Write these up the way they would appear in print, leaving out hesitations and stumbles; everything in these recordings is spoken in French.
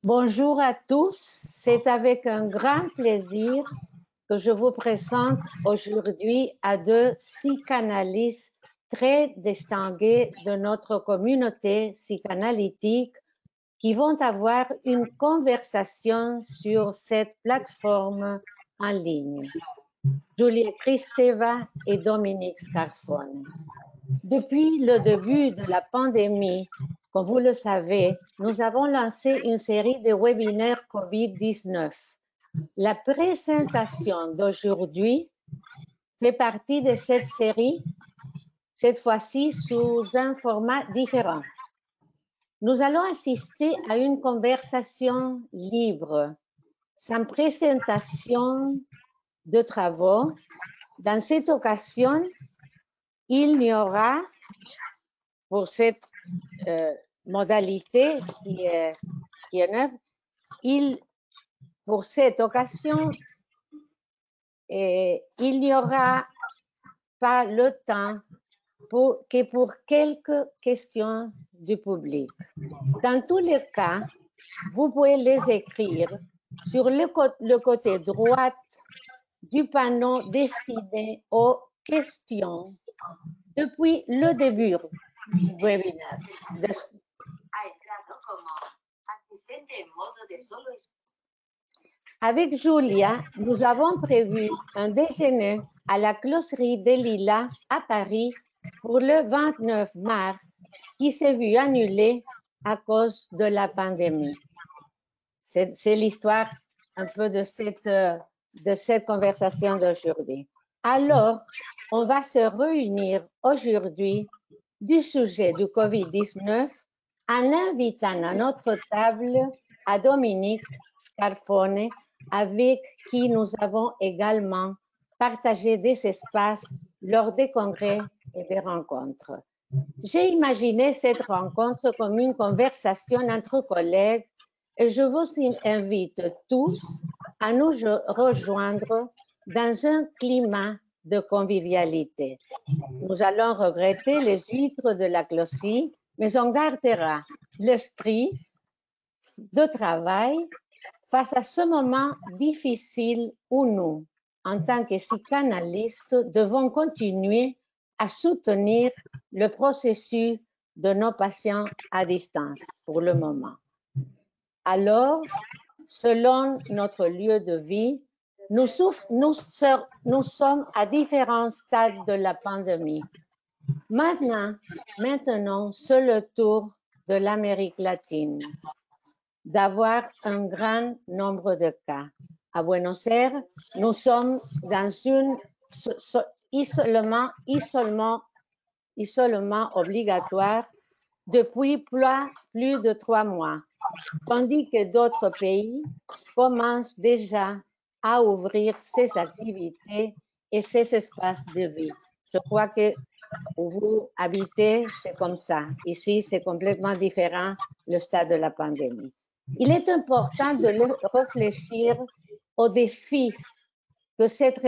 Bonjour à tous, c'est avec un grand plaisir que je vous présente aujourd'hui à deux psychanalystes très distingués de notre communauté psychanalytique qui vont avoir une conversation sur cette plateforme en ligne. Giulia Kristeva et Dominique Scarfone. Depuis le début de la pandémie, comme vous le savez, nous avons lancé une série de webinaires COVID-19. La présentation d'aujourd'hui fait partie de cette série, cette fois-ci sous un format différent. Nous allons assister à une conversation libre, sans présentation de travaux. Dans cette occasion, il n'y aura, pour cette modalité qui est neuve, pour cette occasion, il n'y aura pas le temps que pour quelques questions du public. Dans tous les cas, vous pouvez les écrire sur le côté droit du panneau destiné aux questions depuis le début du webinaire. Avec Julia, nous avons prévu un déjeuner à la closerie des Lilas à Paris pour le 29 mars qui s'est vu annulé à cause de la pandémie. C'est l'histoire un peu de cette conversation d'aujourd'hui. Alors, on va se réunir aujourd'hui du sujet du COVID-19 en invitant à notre table à Dominique Scarfone, avec qui nous avons également partagé des espaces lors des congrès et des rencontres. J'ai imaginé cette rencontre comme une conversation entre collègues et je vous invite tous à nous rejoindre dans un climat de convivialité. Nous allons regretter les huîtres de la closerie, mais on gardera l'esprit de travail face à ce moment difficile où nous, en tant que psychanalystes, devons continuer à soutenir le processus de nos patients à distance pour le moment. Alors, selon notre lieu de vie, nous sommes à différents stades de la pandémie. Maintenant, c'est le tour de l'Amérique latine d'avoir un grand nombre de cas. À Buenos Aires, nous sommes dans un isolement obligatoire depuis plus de 3 mois, tandis que d'autres pays commencent déjà à ouvrir ses activités et ses espaces de vie. Je crois que où vous habitez, c'est comme ça. Ici, c'est complètement différent, le stade de la pandémie. Il est important de réfléchir aux défis que cette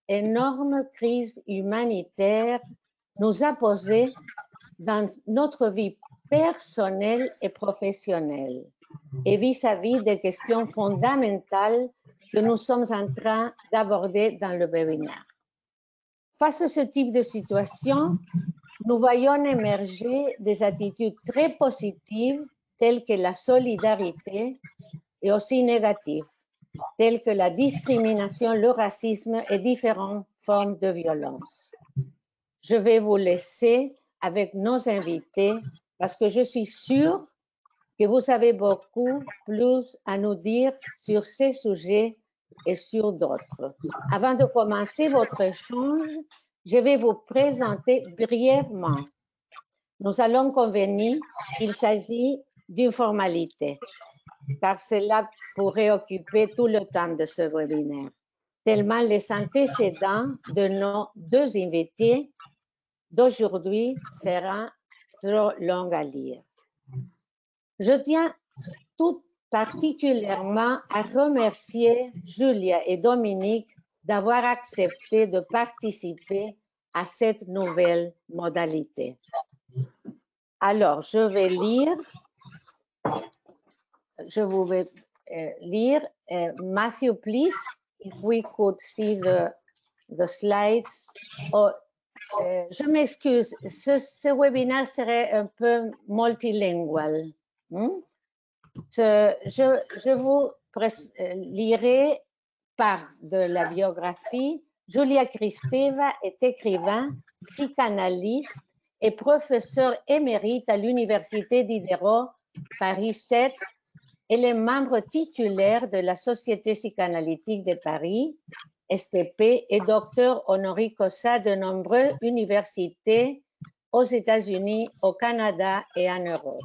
énorme crise humanitaire nous a posés dans notre vie personnelle et professionnelle et vis-à-vis des questions fondamentales que nous sommes en train d'aborder dans le webinaire. Face à ce type de situation, nous voyons émerger des attitudes très positives telles que la solidarité et aussi négatives, telles que la discrimination, le racisme et différentes formes de violence. Je vais vous laisser avec nos invités parce que je suis sûre que vous avez beaucoup plus à nous dire sur ces sujets et sur d'autres. Avant de commencer votre échange, je vais vous présenter brièvement. Nous allons convenir qu'il s'agit d'une formalité, car cela pourrait occuper tout le temps de ce webinaire, tellement les antécédents de nos deux invités d'aujourd'hui seront trop longs à lire. Je tiens tout particulièrement à remercier Julia et Dominique d'avoir accepté de participer à cette nouvelle modalité. Alors, je vais lire, je vous vais lire. Matthew, please, if we could see the slides. Oh, je m'excuse, ce webinaire serait un peu multilingual. Je vous lirai part de la biographie. Julia Kristeva est écrivain, psychanalyste et professeur émérite à l'Université Diderot, Paris 7. Elle est membre titulaire de la Société psychanalytique de Paris, SPP, et docteur honoris causa de nombreuses universités aux États-Unis, au Canada et en Europe.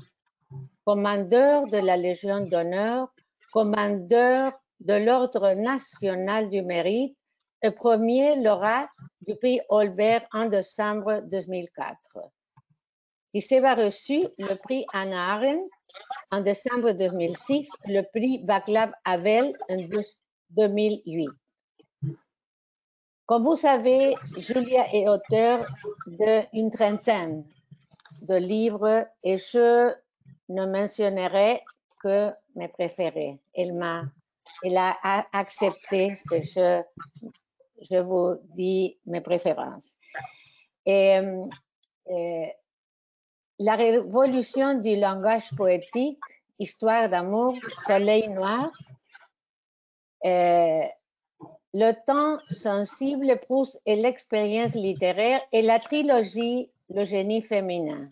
Commandeur de la Légion d'honneur, commandeur de l'Ordre national du mérite et premier lauréat du prix Holbert en décembre 2004. Kristeva a reçu le prix Hannah Arendt en décembre 2006, le prix Václav Havel en 2008. Comme vous savez, Julia est auteure d'une trentaine de livres et je ne mentionnerai que mes préférés. Elle a accepté que je vous dis mes préférences. La révolution du langage poétique, Histoire d'amour, Soleil noir, Le temps sensible, Proust et l'expérience littéraire et la trilogie Le génie féminin,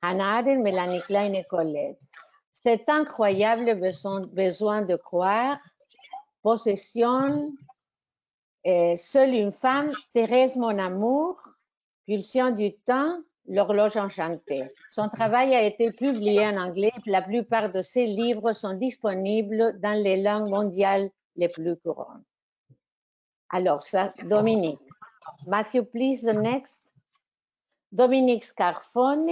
Hannah Arendt, Mélanie Klein et Colette. Cet incroyable besoin de croire, Possession, Seule une femme, Thérèse mon amour, Pulsion du temps, L'horloge enchantée. Son travail a été publié en anglais. La plupart de ses livres sont disponibles dans les langues mondiales les plus courantes. Alors, ça, Dominique. Matthew, please, the next. Dominique Scarfone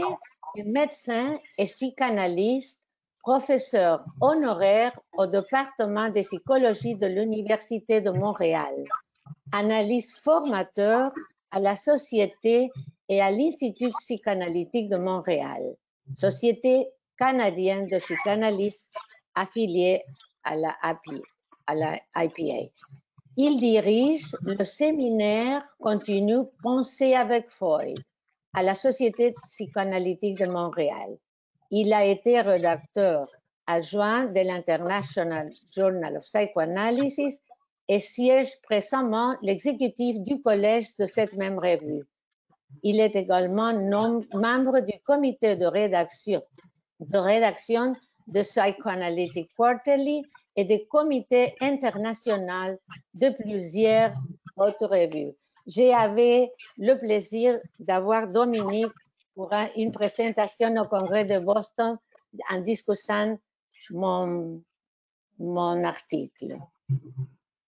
est médecin et psychanalyste, professeur honoraire au département de psychologie de l'Université de Montréal, analyste formateur à la Société et à l'Institut psychanalytique de Montréal, Société canadienne de psychanalyse affiliée à la IPA. Il dirige le séminaire continu Penser avec Freud à la Société psychanalytique de Montréal. Il a été rédacteur adjoint de l'International Journal of Psychoanalysis et siège présentement l'exécutif du collège de cette même revue. Il est également membre du comité de rédaction de Psychoanalytic Quarterly et des comités internationaux de plusieurs autres revues. J'avais le plaisir d'avoir Dominique pour une présentation au Congrès de Boston en discutant mon article.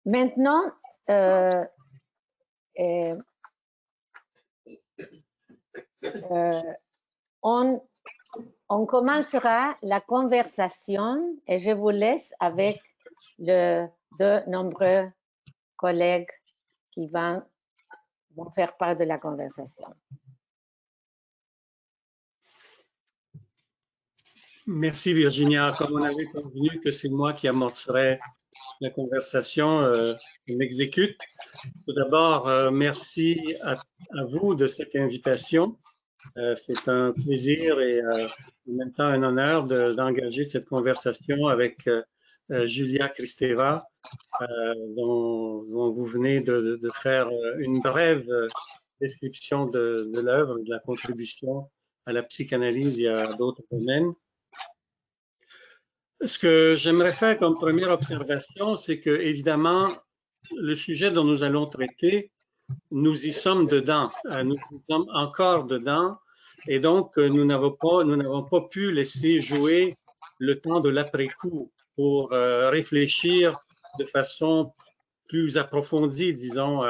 Maintenant, on commencera la conversation et je vous laisse avec de nombreux collègues qui vont faire part de la conversation. Merci Virginia. Comme on avait convenu que c'est moi qui amorcerai la conversation, je m'exécute. Tout d'abord, merci à vous de cette invitation. C'est un plaisir et en même temps un honneur d'engager cette conversation avec Julia Kristeva, dont vous venez de faire une brève description de l'œuvre, de la contribution à la psychanalyse et à d'autres domaines. Ce que j'aimerais faire comme première observation, c'est que, évidemment, le sujet dont nous allons traiter, nous y sommes dedans, nous sommes encore dedans, et donc nous n'avons pas pu laisser jouer le temps de l'après-coup pour réfléchir de façon plus approfondie, disons,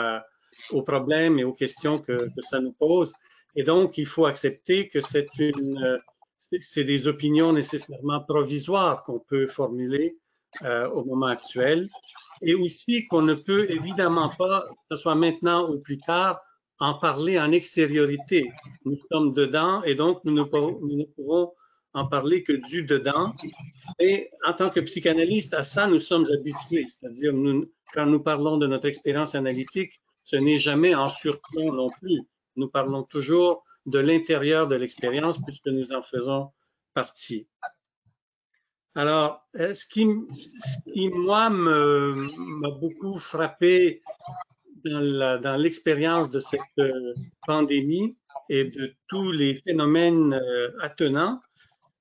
aux problèmes et aux questions que ça nous pose. Et donc, il faut accepter que c'est des opinions nécessairement provisoires qu'on peut formuler au moment actuel. et aussi qu'on ne peut évidemment pas, que ce soit maintenant ou plus tard, en parler en extériorité. Nous sommes dedans et donc nous ne pouvons en parler que du dedans. Et en tant que psychanalyste, à ça, nous sommes habitués. C'est-à-dire, quand nous parlons de notre expérience analytique, ce n'est jamais en surplomb non plus. Nous parlons toujours de l'intérieur de l'expérience puisque nous en faisons partie. Alors, ce qui moi, m'a beaucoup frappé dans l'expérience de cette pandémie et de tous les phénomènes attenants,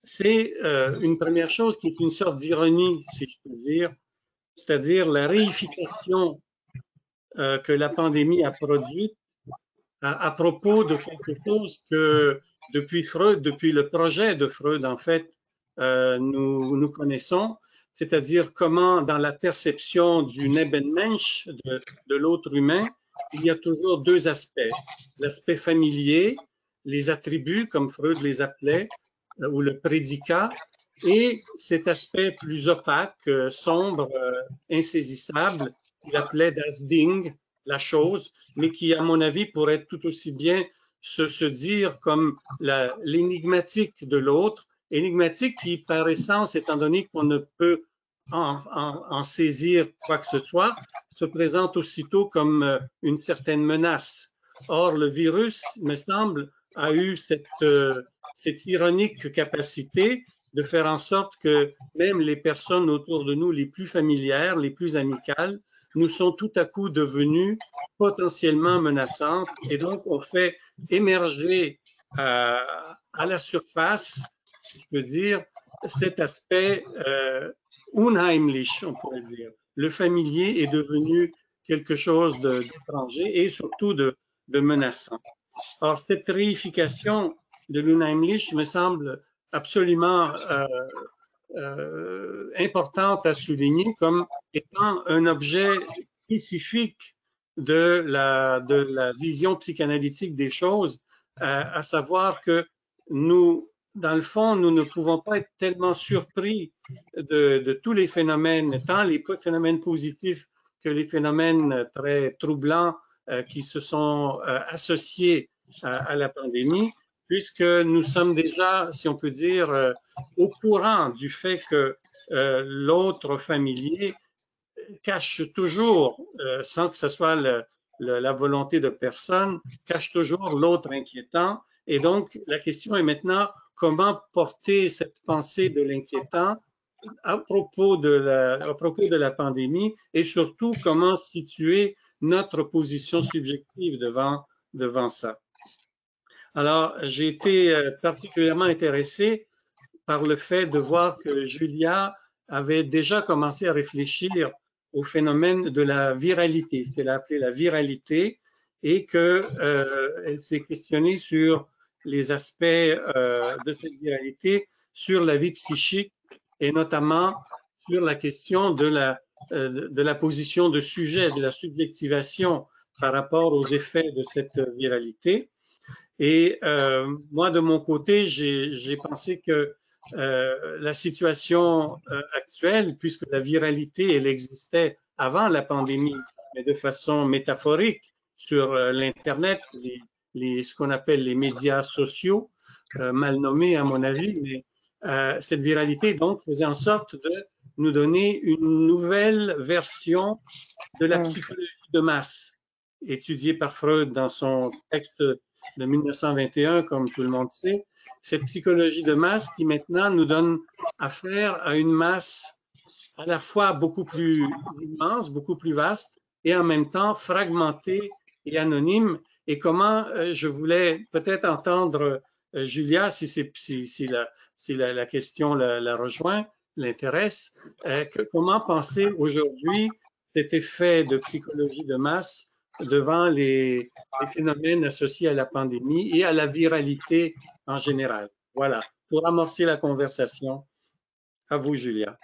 c'est une première chose qui est une sorte d'ironie, si je peux dire, c'est-à-dire la réification que la pandémie a produite à propos de quelque chose que depuis Freud, depuis le projet de Freud, en fait, nous connaissons, c'est-à-dire comment dans la perception du Nebenmensch, de l'autre humain, il y a toujours deux aspects. L'aspect familier, les attributs, comme Freud les appelait, ou le prédicat, et cet aspect plus opaque, sombre, insaisissable, qu'il appelait das Ding, la chose, mais qui, à mon avis, pourrait tout aussi bien se dire comme l'énigmatique de l'autre, énigmatique qui, par essence, étant donné qu'on ne peut en saisir quoi que ce soit, se présente aussitôt comme une certaine menace. Or, le virus, me semble, a eu cette ironique capacité de faire en sorte que même les personnes autour de nous les plus familières, les plus amicales, nous sont tout à coup devenues potentiellement menaçantes et donc on fait émerger à la surface, je peux dire, cet aspect unheimlich, on pourrait dire. Le familier est devenu quelque chose d'étranger et surtout de menaçant. Or, cette réification de l'unheimlich me semble absolument importante à souligner comme étant un objet spécifique de la vision psychanalytique des choses, à savoir que nous, dans le fond, nous ne pouvons pas être tellement surpris de tous les phénomènes, tant les phénomènes positifs que les phénomènes très troublants qui se sont associés à la pandémie, puisque nous sommes déjà, si on peut dire, au courant du fait que l'autre familier cache toujours, sans que ce soit la volonté de personne, cache toujours l'autre inquiétant. Et donc, la question est maintenant comment porter cette pensée de l'inquiétant à propos de la pandémie et surtout comment situer notre position subjective devant ça. Alors, j'ai été particulièrement intéressé par le fait de voir que Julia avait déjà commencé à réfléchir au phénomène de la viralité, ce qu'elle a appelé la viralité, et qu'elle s'est questionnée sur les aspects de cette viralité, sur la vie psychique et notamment sur la question de la position de sujet, de la subjectivation par rapport aux effets de cette viralité. Et moi, de mon côté, j'ai pensé que la situation actuelle, puisque la viralité, elle existait avant la pandémie, mais de façon métaphorique sur l'Internet, ce qu'on appelle les médias sociaux, mal nommés à mon avis, mais cette viralité, donc, faisait en sorte de nous donner une nouvelle version de la psychologie de masse, étudiée par Freud dans son texte de 1921, comme tout le monde sait, cette psychologie de masse qui maintenant nous donne affaire à une masse à la fois beaucoup plus immense, beaucoup plus vaste et en même temps fragmentée et anonyme. Et comment je voulais peut-être entendre Julia, si la question la rejoint, l'intéresse, comment penser aujourd'hui cet effet de psychologie de masse devant les phénomènes associés à la pandémie et à la viralité en général. Voilà, pour amorcer la conversation. À vous, Julia.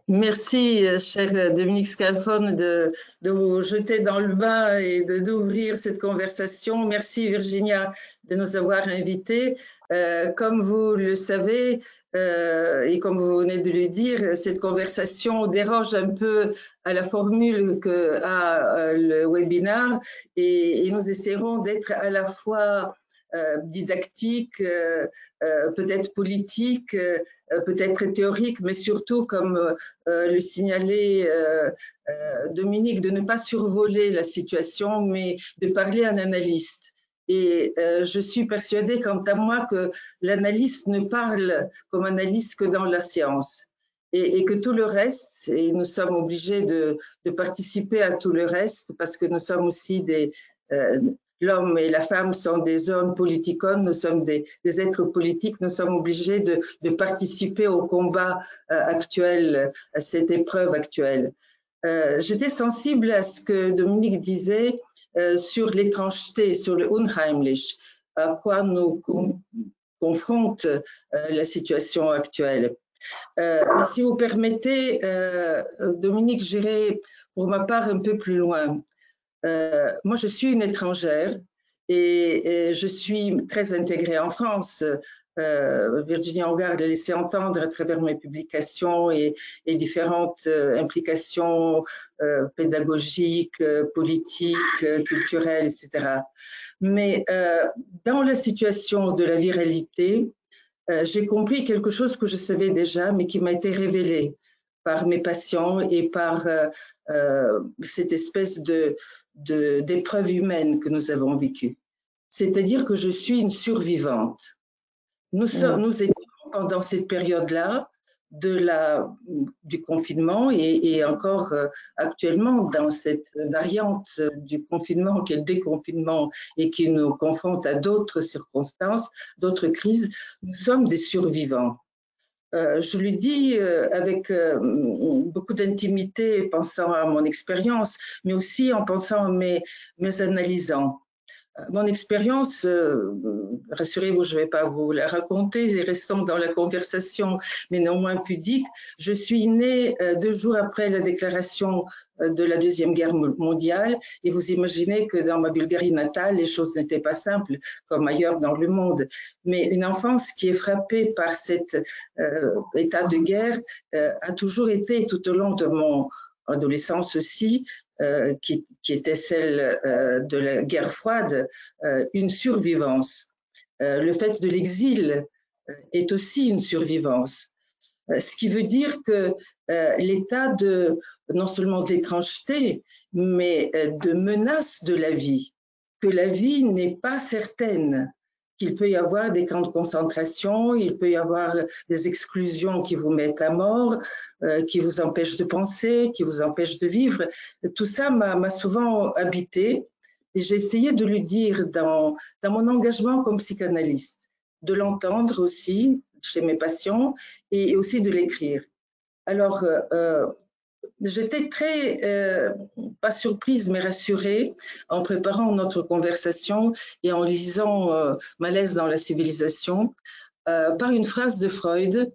Merci, cher Dominique Scalfone, de vous jeter dans le bain et d'ouvrir cette conversation. Merci, Virginia, de nous avoir invités. Comme vous le savez, et comme vous venez de le dire, cette conversation déroge un peu à la formule qu'a le webinaire et nous essaierons d'être à la fois didactique, peut-être politique, peut-être théorique, mais surtout, comme le signalait Dominique, de ne pas survoler la situation, mais de parler à un analyste. Et je suis persuadée, quant à moi, que l'analyste ne parle comme analyste que dans la science. Et que tout le reste, et nous sommes obligés de participer à tout le reste, parce que nous sommes aussi l'homme et la femme sont des hommes politicones, nous sommes des êtres politiques, nous sommes obligés de participer au combat actuel, à cette épreuve actuelle. J'étais sensible à ce que Dominique disait sur l'étrangeté, sur le Unheimlich, à quoi nous confronte la situation actuelle. Mais si vous permettez, Dominique, j'irai pour ma part un peu plus loin. Moi, je suis une étrangère et je suis très intégrée en France. Virginia Hogarth l'a laissé entendre à travers mes publications et différentes implications pédagogiques, politiques, culturelles, etc. Mais dans la situation de la viralité, j'ai compris quelque chose que je savais déjà, mais qui m'a été révélé par mes patients et par cette espèce d'épreuve humaine que nous avons vécue. C'est-à-dire que je suis une survivante. Nous étions pendant cette période-là du confinement et encore actuellement dans cette variante du confinement qui est le déconfinement et qui nous confronte à d'autres circonstances, d'autres crises, nous sommes des survivants. Je le dis avec beaucoup d'intimité, pensant à mon expérience, mais aussi en pensant à mes analysants. Mon expérience, rassurez-vous, je ne vais pas vous la raconter, restons dans la conversation, mais néanmoins pudique. Je suis née 2 jours après la déclaration de la Deuxième Guerre mondiale et vous imaginez que dans ma Bulgarie natale, les choses n'étaient pas simples comme ailleurs dans le monde. Mais une enfance qui est frappée par cet état de guerre a toujours été, tout au long de mon adolescence aussi, qui était celle de la guerre froide, une survivance. Le fait de l'exil est aussi une survivance. Ce qui veut dire que l'état non seulement d'étrangeté, mais de menace de la vie, que la vie n'est pas certaine, qu'il peut y avoir des camps de concentration, il peut y avoir des exclusions qui vous mettent à mort, qui vous empêchent de penser, qui vous empêchent de vivre. Tout ça m'a souvent habité et j'ai essayé de le dire dans mon engagement comme psychanalyste, de l'entendre aussi chez mes patients et aussi de l'écrire. Alors, j'étais très, pas surprise, mais rassurée en préparant notre conversation et en lisant Malaise dans la civilisation par une phrase de Freud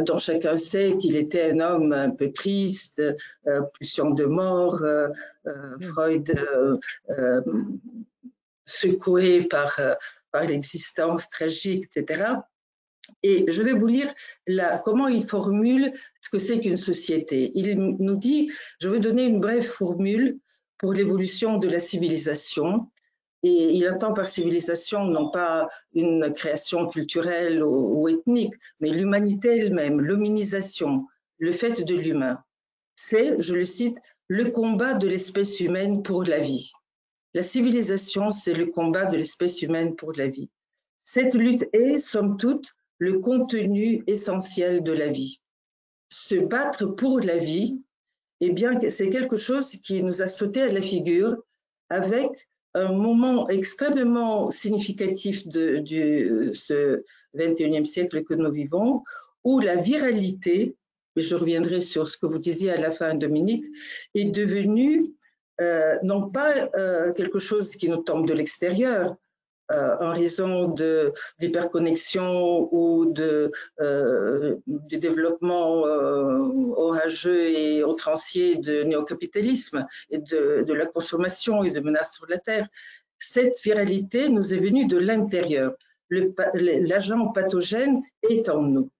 dont chacun sait qu'il était un homme un peu triste, pulsion de mort, Freud secoué par l'existence tragique, etc. Et je vais vous lire comment il formule ce que c'est qu'une société. Il nous dit, je vais donner une brève formule pour l'évolution de la civilisation. Et il entend par civilisation non pas une création culturelle ou ethnique, mais l'humanité elle-même, l'hominisation, le fait de l'humain. C'est, je le cite, le combat de l'espèce humaine pour la vie. La civilisation, c'est le combat de l'espèce humaine pour la vie. Cette lutte est, somme toute, le contenu essentiel de la vie. Se battre pour la vie, eh bien, c'est quelque chose qui nous a sauté à la figure avec un moment extrêmement significatif de ce 21e siècle que nous vivons, où la viralité, et je reviendrai sur ce que vous disiez à la fin, Dominique, est devenue non pas quelque chose qui nous tombe de l'extérieur, en raison de l'hyperconnexion ou du développement orageux et outrancier de néocapitalisme et de la consommation et de menaces sur la Terre. Cette viralité nous est venue de l'intérieur. L'agent pathogène est en nous.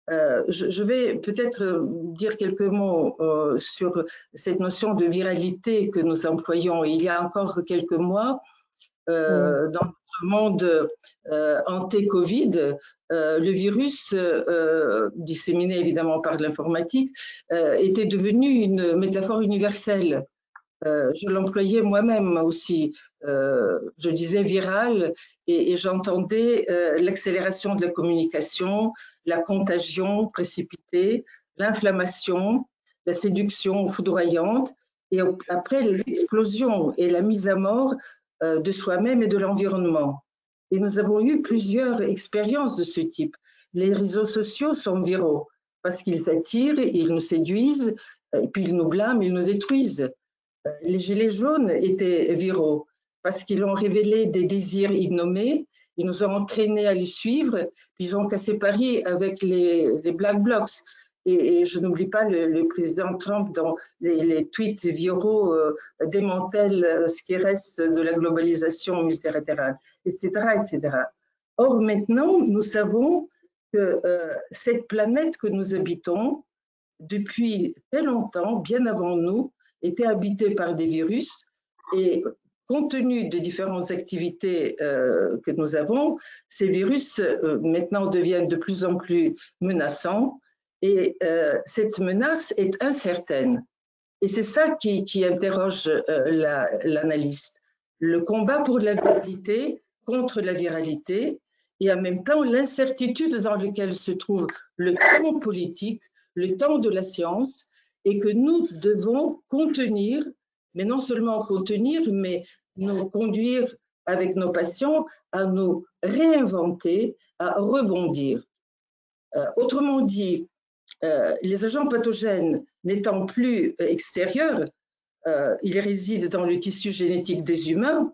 Je vais peut-être dire quelques mots sur cette notion de viralité que nous employons. Il y a encore quelques mois, dans notre monde anté-Covid, le virus, disséminé évidemment par l'informatique, était devenu une métaphore universelle. Je l'employais moi-même aussi. Je disais viral et j'entendais l'accélération de la communication, la contagion précipitée, l'inflammation, la séduction foudroyante et après l'explosion et la mise à mort de soi-même et de l'environnement. Et nous avons eu plusieurs expériences de ce type. Les réseaux sociaux sont viraux parce qu'ils attirent, ils nous séduisent, et puis ils nous blâment, ils nous détruisent. Les gilets jaunes étaient viraux parce qu'ils ont révélé des désirs innommés, ils nous ont entraînés à les suivre, puis ils ont cassé Paris avec les Black Blocs. Et je n'oublie pas le président Trump dans les tweets viraux démantèlent ce qui reste de la globalisation multilatérale, etc., etc. Or, maintenant, nous savons que cette planète que nous habitons, depuis très longtemps, bien avant nous, était habitée par des virus et compte tenu des différentes activités que nous avons, ces virus maintenant deviennent de plus en plus menaçants et cette menace est incertaine. Et c'est ça qui interroge l'analyste. Le combat pour la viralité contre la viralité et en même temps l'incertitude dans laquelle se trouve le temps politique, le temps de la science et que nous devons contenir, mais non seulement contenir, mais nous conduire avec nos patients à nous réinventer, à rebondir. Autrement dit, les agents pathogènes n'étant plus extérieurs, ils résident dans le tissu génétique des humains.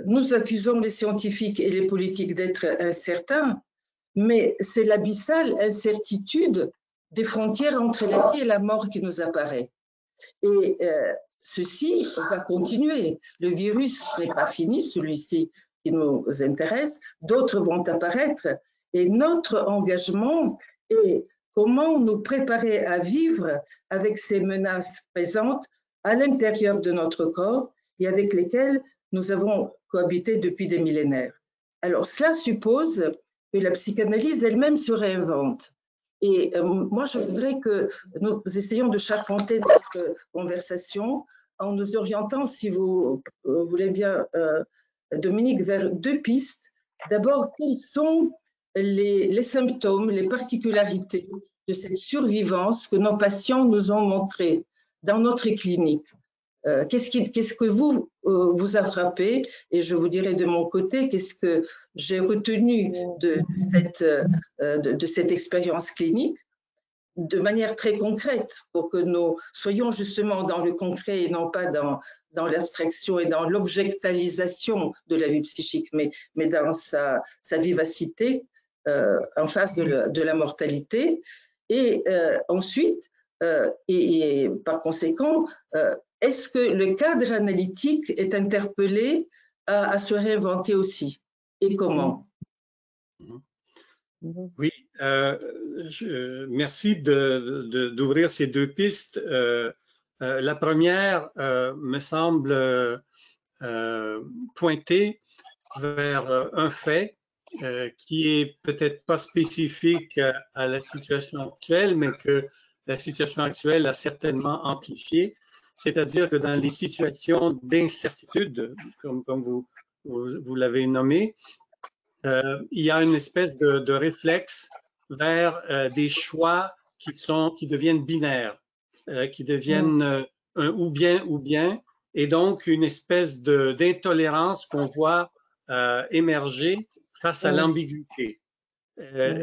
Nous accusons les scientifiques et les politiques d'être incertains, mais c'est l'abyssale incertitude des frontières entre la vie et la mort qui nous apparaît. Et ceci va continuer. Le virus n'est pas fini, celui-ci qui nous intéresse, d'autres vont apparaître. Et notre engagement est comment nous préparer à vivre avec ces menaces présentes à l'intérieur de notre corps et avec lesquelles nous avons cohabité depuis des millénaires. Alors cela suppose que la psychanalyse elle-même se réinvente. Et moi, je voudrais que nous essayions de charpenter notre conversation en nous orientant, si vous voulez bien, Dominique, vers deux pistes. D'abord, quels sont les symptômes, les particularités de cette survivance que nos patients nous ont montrées dans notre clinique? Qu'est-ce que vous a frappé? Et je vous dirai de mon côté, qu'est-ce que j'ai retenu de cette expérience clinique de manière très concrète pour que nous soyons justement dans le concret et non pas dans l'abstraction et dans l'objectalisation de la vie psychique, mais dans sa vivacité en face de la mortalité. Et ensuite, et par conséquent, est-ce que le cadre analytique est interpellé à se réinventer aussi? Et comment? Oui, merci d'ouvrir ces deux pistes. La première me semble pointer vers un fait qui est peut-être pas spécifique à la situation actuelle, mais que la situation actuelle a certainement amplifié. C'est-à-dire que dans les situations d'incertitude, comme vous l'avez nommé, il y a une espèce de réflexe vers des choix qui deviennent binaires, qui deviennent un ou bien, et donc une espèce d'intolérance qu'on voit émerger face à l'ambiguïté.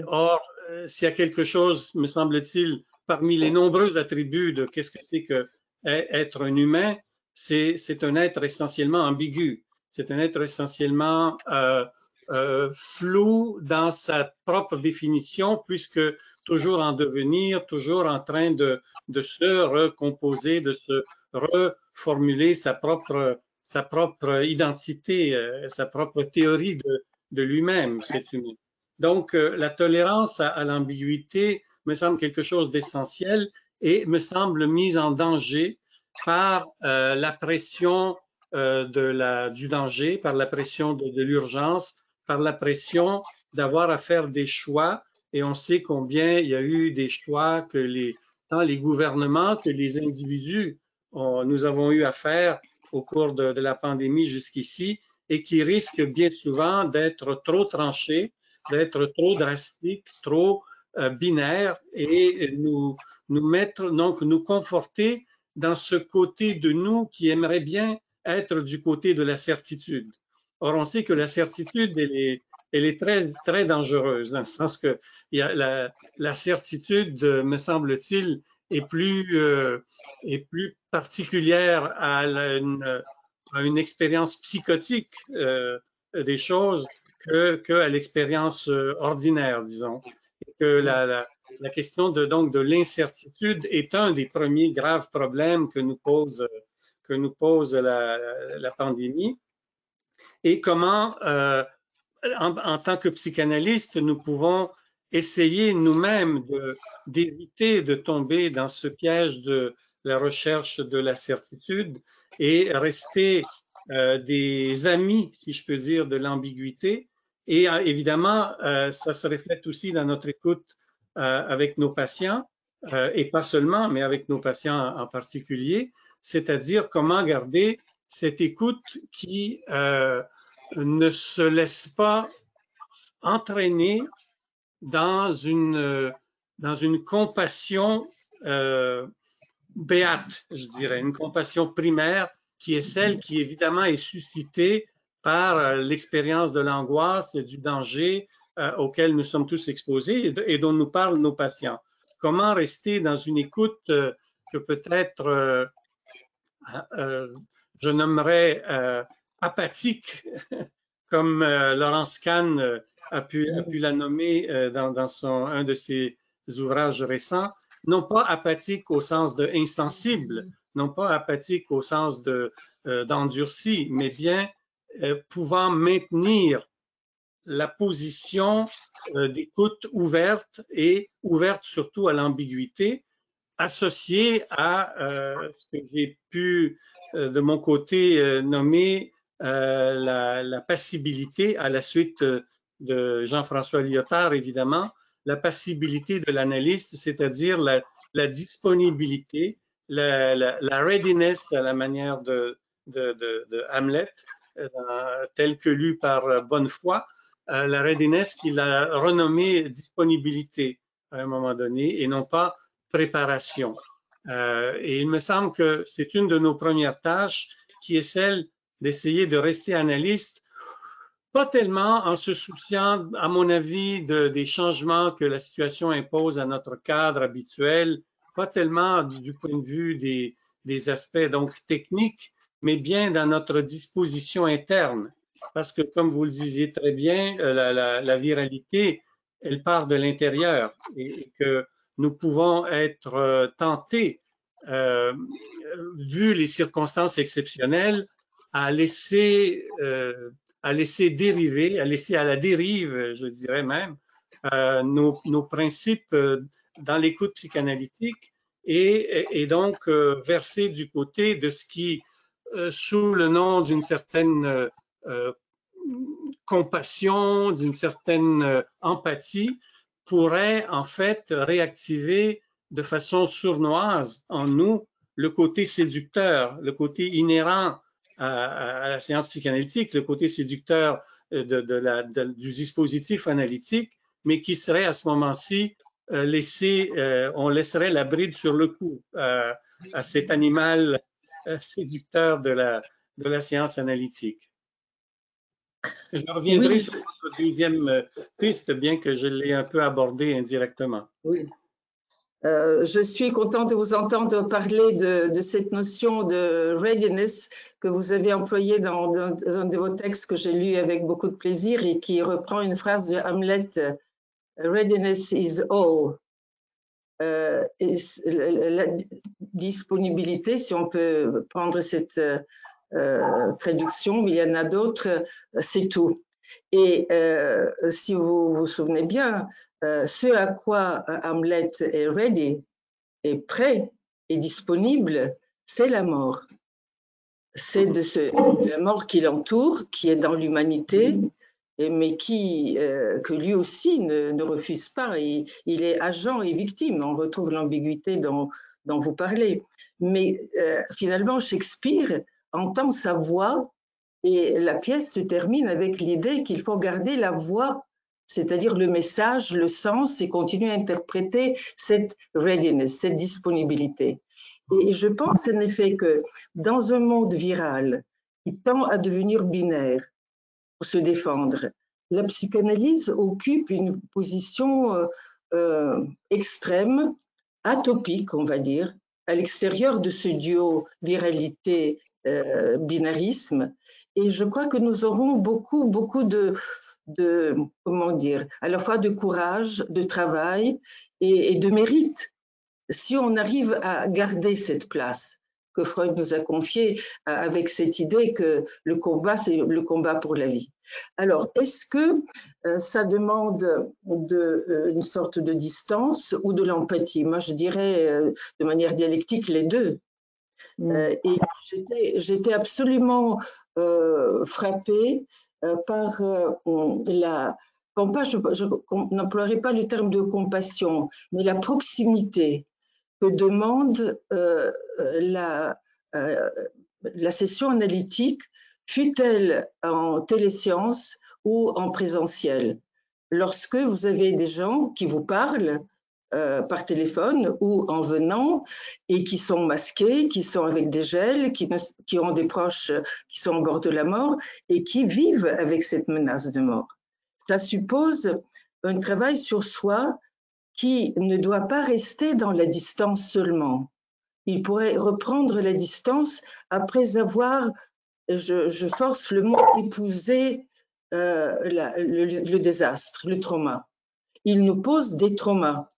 Or, s'il y a quelque chose, me semble-t-il, parmi les nombreux attributs de qu'est-ce que c'est que être un humain, c'est un être essentiellement ambigu. c'est un être essentiellement flou dans sa propre définition, puisque toujours en devenir, toujours en train de se recomposer, de se reformuler sa propre identité, sa propre théorie de lui-même, cet humain. Donc, la tolérance à l'ambiguïté me semble quelque chose d'essentiel et me semble mise en danger par la pression du danger, par la pression de l'urgence, par la pression d'avoir à faire des choix. Et on sait combien il y a eu des choix que tant les gouvernements que les individus nous avons eu à faire au cours de la pandémie jusqu'ici et qui risquent bien souvent d'être trop tranchés, d'être trop drastiques, trop binaires et nous mettre, donc nous conforter dans ce côté de nous qui aimerait bien être du côté de la certitude. Or, on sait que la certitude, elle est très, très dangereuse, dans le sens que la certitude, me semble-t-il, est plus particulière à une expérience psychotique des choses qu'à l'expérience ordinaire, disons. Et que la question de l'incertitude est un des premiers graves problèmes que nous pose la pandémie. Et comment, en tant que psychanalyste, nous pouvons essayer nous-mêmes d'éviter de tomber dans ce piège de la recherche de la certitude et rester des amis, si je peux dire, de l'ambiguïté. Et évidemment, ça se reflète aussi dans notre écoute avec nos patients, et pas seulement, mais avec nos patients en particulier, c'est-à-dire comment garder cette écoute qui ne se laisse pas entraîner dans une compassion béate, je dirais, une compassion primaire qui est celle qui évidemment est suscitée par l'expérience de l'angoisse, du danger auquel nous sommes tous exposés et dont nous parlent nos patients. Comment rester dans une écoute que peut-être je nommerais apathique, comme Laurence Kahn a pu la nommer dans un de ses ouvrages récents, non pas apathique au sens de insensible, non pas apathique au sens d'endurci, mais bien pouvant maintenir la position d'écoute ouverte et ouverte surtout à l'ambiguïté, associée à ce que j'ai pu de mon côté nommer la passibilité, à la suite de Jean-François Lyotard, évidemment, la passibilité de l'analyste, c'est-à-dire la disponibilité, la readiness à la manière de Hamlet, tel que lu par Bonnefoy, la readiness qu'il a renommée disponibilité à un moment donné et non pas préparation. Et il me semble que c'est une de nos premières tâches qui est celle d'essayer de rester analyste, pas tellement en se souciant, à mon avis, des changements que la situation impose à notre cadre habituel, pas tellement du point de vue des aspects donc techniques, mais bien dans notre disposition interne. Parce que, comme vous le disiez très bien, la viralité, elle part de l'intérieur et que nous pouvons être tentés, vu les circonstances exceptionnelles, à laisser dériver, à laisser à la dérive, je dirais même, nos principes dans l'écoute psychanalytique et donc verser du côté de ce qui, sous le nom d'une certaine compassion, d'une certaine empathie, pourrait en fait réactiver de façon sournoise en nous le côté séducteur, le côté inhérent à la séance psychanalytique, le côté séducteur du dispositif analytique, mais qui serait à ce moment-ci on laisserait la bride sur le cou à cet animal séducteur de la séance analytique. Je reviendrai sur votre deuxième piste, bien que je l'ai un peu abordée indirectement. Oui. Je suis contente de vous entendre parler de cette notion de readiness que vous avez employée dans un de vos textes que j'ai lu avec beaucoup de plaisir et qui reprend une phrase de Hamlet, readiness is all. La disponibilité, si on peut prendre cette traduction, mais il y en a d'autres, c'est tout. Et si vous vous souvenez bien, ce à quoi Hamlet est ready, est prêt, est disponible, c'est la mort. C'est la mort qui l'entoure, qui est dans l'humanité, mais que lui aussi ne refuse pas. Il est agent et victime. On retrouve l'ambiguïté dont vous parlez. Mais finalement, Shakespeare entend sa voix et la pièce se termine avec l'idée qu'il faut garder la voix, c'est-à-dire le message, le sens, et continuer à interpréter cette readiness, cette disponibilité. Et je pense en effet que dans un monde viral qui tend à devenir binaire pour se défendre, la psychanalyse occupe une position extrême, atopique, on va dire, à l'extérieur de ce duo viralité-binarisme. Et je crois que nous aurons beaucoup de comment dire, à la fois de courage, de travail et de mérite, si on arrive à garder cette place que Freud nous a confiée avec cette idée que le combat, c'est le combat pour la vie. Alors, est-ce que ça demande une sorte de distance ou de l'empathie? Moi, je dirais de manière dialectique les deux. Et j'étais absolument frappée par je n'emploierai pas le terme de compassion, mais la proximité que demande la session analytique, fût-elle en téléséance ou en présentiel. Lorsque vous avez des gens qui vous parlent par téléphone ou en venant et qui sont masqués, qui sont avec des gels, qui ont des proches qui sont au bord de la mort et qui vivent avec cette menace de mort. Cela suppose un travail sur soi qui ne doit pas rester dans la distance seulement. Il pourrait reprendre la distance après avoir, je force le mot, épousé le désastre, le trauma. Il nous pose des traumas.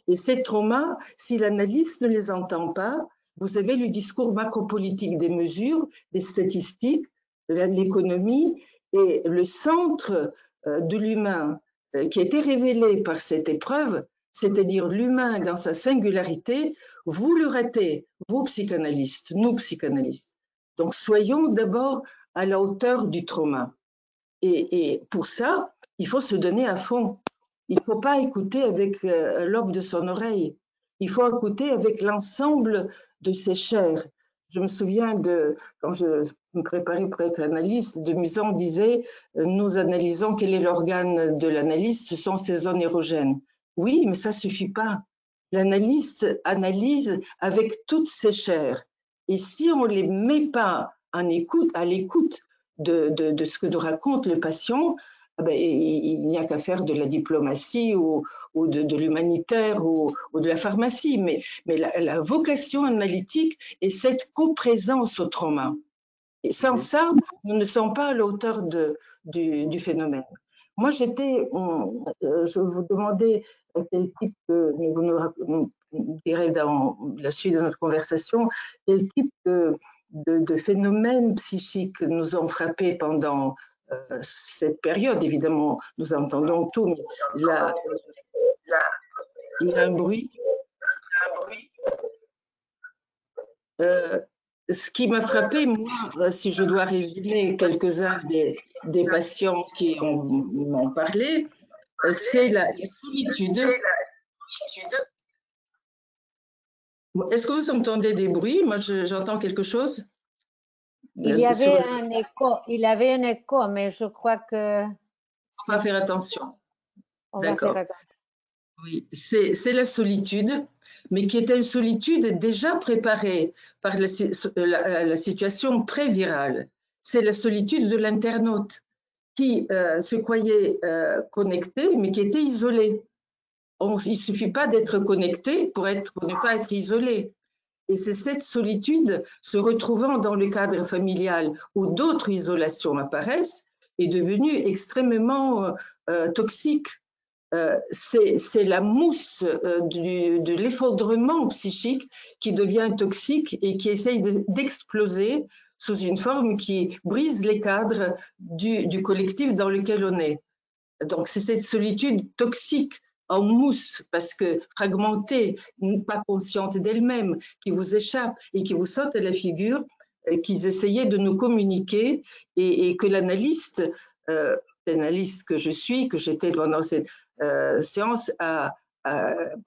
Et ces traumas, si l'analyste ne les entend pas, vous avez le discours macropolitique des mesures, des statistiques, l'économie et le centre de l'humain qui a été révélé par cette épreuve, c'est-à-dire l'humain dans sa singularité, vous le ratez, vous psychanalystes, nous psychanalystes. Donc soyons d'abord à la hauteur du trauma. Et pour ça, il faut se donner à fond. Il ne faut pas écouter avec l'aube de son oreille. Il faut écouter avec l'ensemble de ses chairs. Je me souviens quand je me préparais pour être analyste, de Musan disait « Nous analysons quel est l'organe de l'analyste, ce sont ses zones érogènes. » Oui, mais ça ne suffit pas. L'analyste analyse avec toutes ses chairs. Et si on ne les met pas à l'écoute de ce que nous raconte le patient, il n'y a qu'à faire de la diplomatie ou de l'humanitaire ou de la pharmacie. Mais la vocation analytique est cette coprésence au trauma. Et sans ça, nous ne sommes pas à la hauteur du phénomène. Moi, je vous demandais quel type, mais vous nous direz dans la suite de notre conversation, quel type de phénomènes psychiques nous ont frappés pendant cette période. Évidemment, nous entendons tout, mais il y a un bruit. Ce qui m'a frappé, moi, si je dois résumer quelques-uns des patients qui m'ont parlé, c'est la solitude. Est-ce que vous entendez des bruits? Moi, j'entends quelque chose. Il y avait un écho, mais je crois que... On va faire attention. On va faire attention. Oui, c'est la solitude, mais qui est une solitude déjà préparée par la situation pré-virale. C'est la solitude de l'internaute qui se croyait connecté, mais qui était isolé. il ne suffit pas d'être connecté pour ne pas être isolé. Et c'est cette solitude, se retrouvant dans le cadre familial où d'autres isolations apparaissent, est devenue extrêmement toxique. C'est la mousse de l'effondrement psychique qui devient toxique et qui essaye d'exploser sous une forme qui brise les cadres du collectif dans lequel on est. Donc c'est cette solitude toxique en mousse, parce que fragmentée, pas consciente d'elle-même, qui vous échappe et qui vous saute à la figure, qu'ils essayaient de nous communiquer et que l'analyste que je suis, que j'étais pendant cette séance, a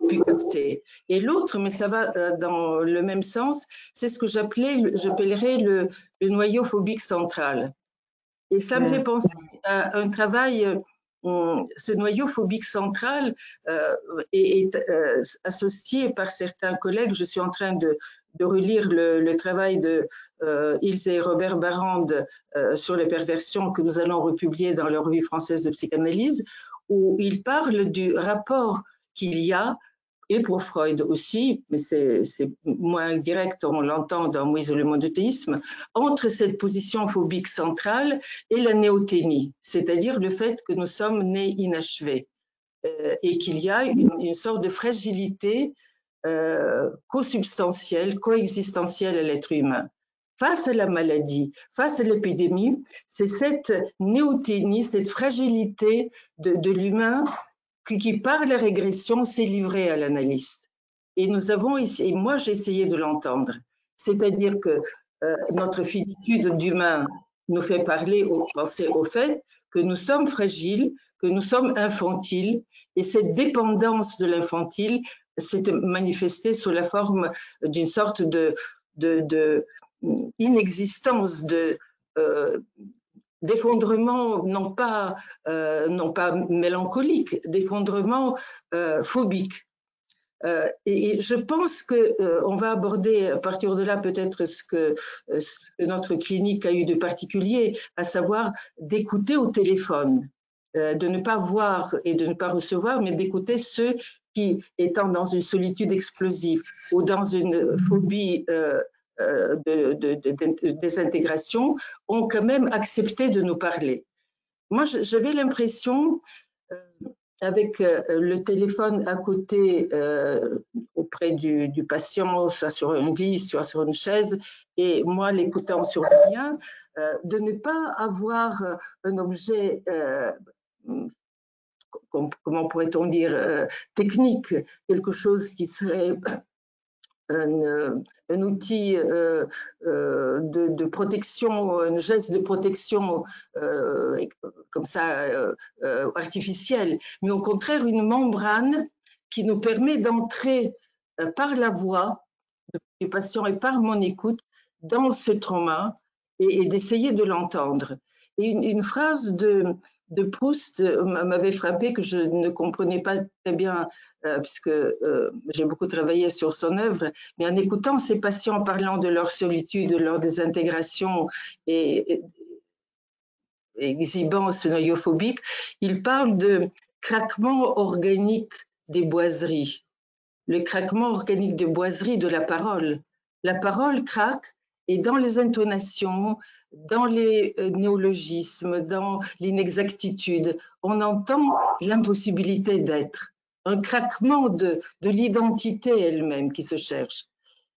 pu capter. Et l'autre, mais ça va dans le même sens, c'est ce que j'appellerais le noyau phobique central. Et ça me fait penser à un travail. Ce noyau phobique central est associé par certains collègues. Je suis en train de relire le travail de Ilse et Robert Barrand sur les perversions que nous allons republier dans la Revue française de psychanalyse, où ils parlent du rapport qu'il y a, et pour Freud aussi, mais c'est moins direct, on l'entend dans Moïse et le monothéisme, entre cette position phobique centrale et la néothénie, c'est-à-dire le fait que nous sommes nés inachevés et qu'il y a une sorte de fragilité co-substantielle, coexistentielle à l'être humain. Face à la maladie, face à l'épidémie, c'est cette néothénie, cette fragilité de l'humain qui, par la régression, s'est livré à l'analyste. Et moi j'ai essayé de l'entendre. C'est-à-dire que notre finitude d'humain nous fait penser au fait que nous sommes fragiles, que nous sommes infantiles, et cette dépendance de l'infantile s'est manifestée sous la forme d'une sorte d'inexistence, d'effondrement non pas mélancolique, d'effondrement phobique. Et je pense qu'on va aborder à partir de là peut-être ce que notre clinique a eu de particulier, à savoir d'écouter au téléphone, de ne pas voir et de ne pas recevoir, mais d'écouter ceux qui, étant dans une solitude explosive ou dans une phobie de désintégration, ont quand même accepté de nous parler. Moi, j'avais l'impression, avec le téléphone à côté auprès du patient, soit sur un lit, soit sur une chaise, et moi l'écoutant sur le mien, de ne pas avoir un objet, comment pourrait-on dire, technique, quelque chose qui serait un outil de protection, un geste de protection comme ça artificiel, mais au contraire une membrane qui nous permet d'entrer par la voix du patient et par mon écoute dans ce trauma et d'essayer de l'entendre. Et une phrase de Proust m'avait frappé, que je ne comprenais pas très bien puisque j'ai beaucoup travaillé sur son œuvre, mais en écoutant ces patients parlant de leur solitude, de leur désintégration et exhibant ce noyau phobique, il parle de craquement organique des boiseries, le craquement organique des boiseries de la parole. La parole craque et dans les intonations, dans les néologismes, dans l'inexactitude, on entend l'impossibilité d'être, un craquement de l'identité elle-même qui se cherche.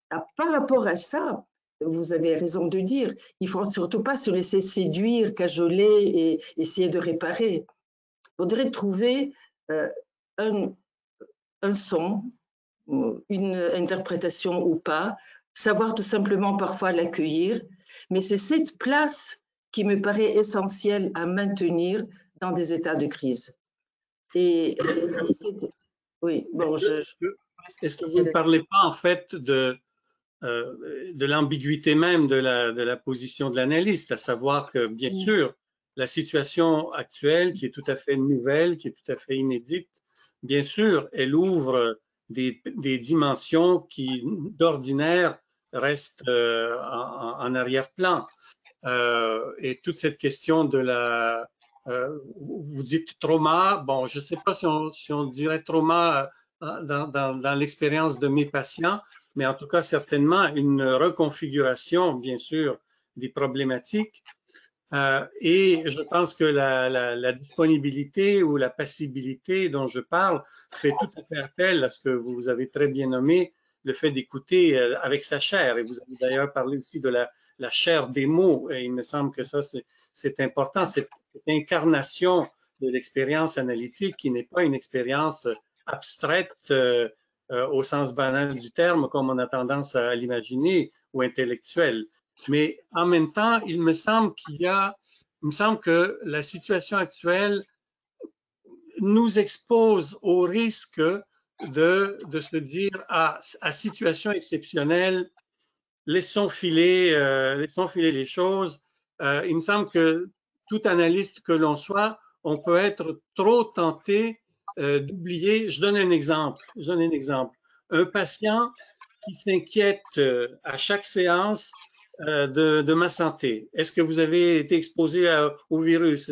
Par rapport à ça, vous avez raison de dire, il ne faut surtout pas se laisser séduire, cajoler et essayer de réparer. Il faudrait trouver un son, une interprétation ou pas, savoir tout simplement parfois l'accueillir, mais c'est cette place qui me paraît essentielle à maintenir dans des états de crise. Et oui, bon, est-ce que vous ne parlez pas en fait de l'ambiguïté même de la position de l'analyste, à savoir que bien sûr la situation actuelle qui est tout à fait nouvelle, qui est tout à fait inédite, bien sûr elle ouvre des dimensions qui d'ordinaire restent en arrière-plan, et toute cette question de vous dites trauma. Bon, je ne sais pas si on dirait trauma dans l'expérience de mes patients, mais en tout cas, certainement une reconfiguration, bien sûr, des problématiques. Et je pense que la disponibilité ou la passibilité dont je parle fait tout à fait appel à ce que vous avez très bien nommé, le fait d'écouter avec sa chair. Et vous avez d'ailleurs parlé aussi de la chair des mots. Et il me semble que ça, c'est important, cette incarnation de l'expérience analytique qui n'est pas une expérience abstraite au sens banal du terme, comme on a tendance à l'imaginer, ou intellectuelle. Mais en même temps, il me semble que la situation actuelle nous expose au risque de se dire à situation exceptionnelle, laissons filer les choses. Il me semble que tout analyste que l'on soit, on peut être trop tenté d'oublier. Je donne un exemple. Un patient qui s'inquiète à chaque séance de ma santé. Est-ce que vous avez été exposé au virus?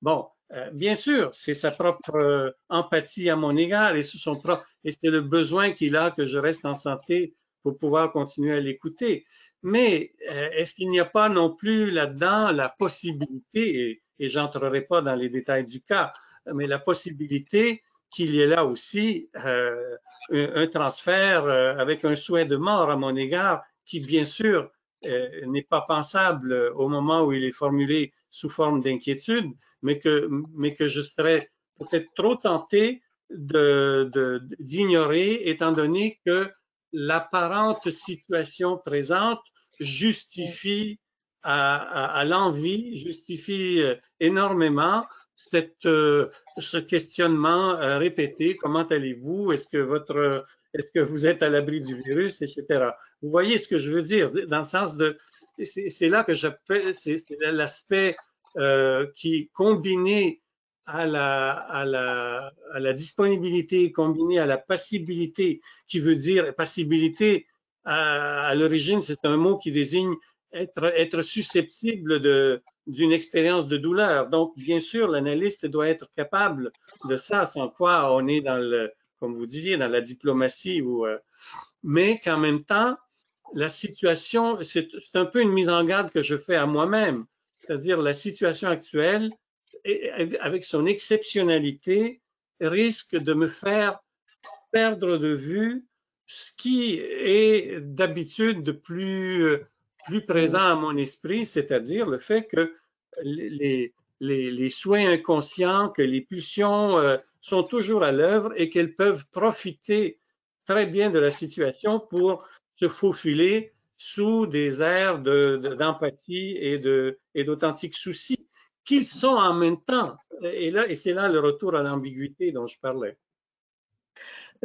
Bon, bien sûr, c'est sa propre empathie à mon égard et c'est le besoin qu'il a que je reste en santé pour pouvoir continuer à l'écouter. Mais est-ce qu'il n'y a pas non plus là-dedans la possibilité, et j'entrerai pas dans les détails du cas, mais la possibilité qu'il y ait là aussi un transfert avec un souhait de mort à mon égard qui, bien sûr, n'est pas pensable au moment où il est formulé sous forme d'inquiétude, mais que je serais peut-être trop tenté d'ignorer, étant donné que l'apparente situation présente justifie à l'envie, justifie énormément ce questionnement répété. Comment allez-vous? Est-ce que vous êtes à l'abri du virus, etc. Vous voyez ce que je veux dire, dans le sens de, c'est là que j'appelle, c'est l'aspect qui, combiné à la disponibilité, combiné à la passibilité, qui veut dire passibilité, à l'origine, c'est un mot qui désigne être susceptible d'une expérience de douleur. Donc, bien sûr, l'analyste doit être capable de ça, sans quoi on est comme vous disiez, dans la diplomatie. Mais qu'en même temps, la situation, c'est un peu une mise en garde que je fais à moi-même. C'est-à-dire, la situation actuelle, avec son exceptionnalité, risque de me faire perdre de vue ce qui est d'habitude de plus présent à mon esprit, c'est-à-dire le fait que les souhaits inconscients, que les pulsions sont toujours à l'œuvre et qu'elles peuvent profiter très bien de la situation pour se faufiler sous des airs d'empathie et d'authentique souci, qu'ils sont en même temps. Et c'est là le retour à l'ambiguïté dont je parlais.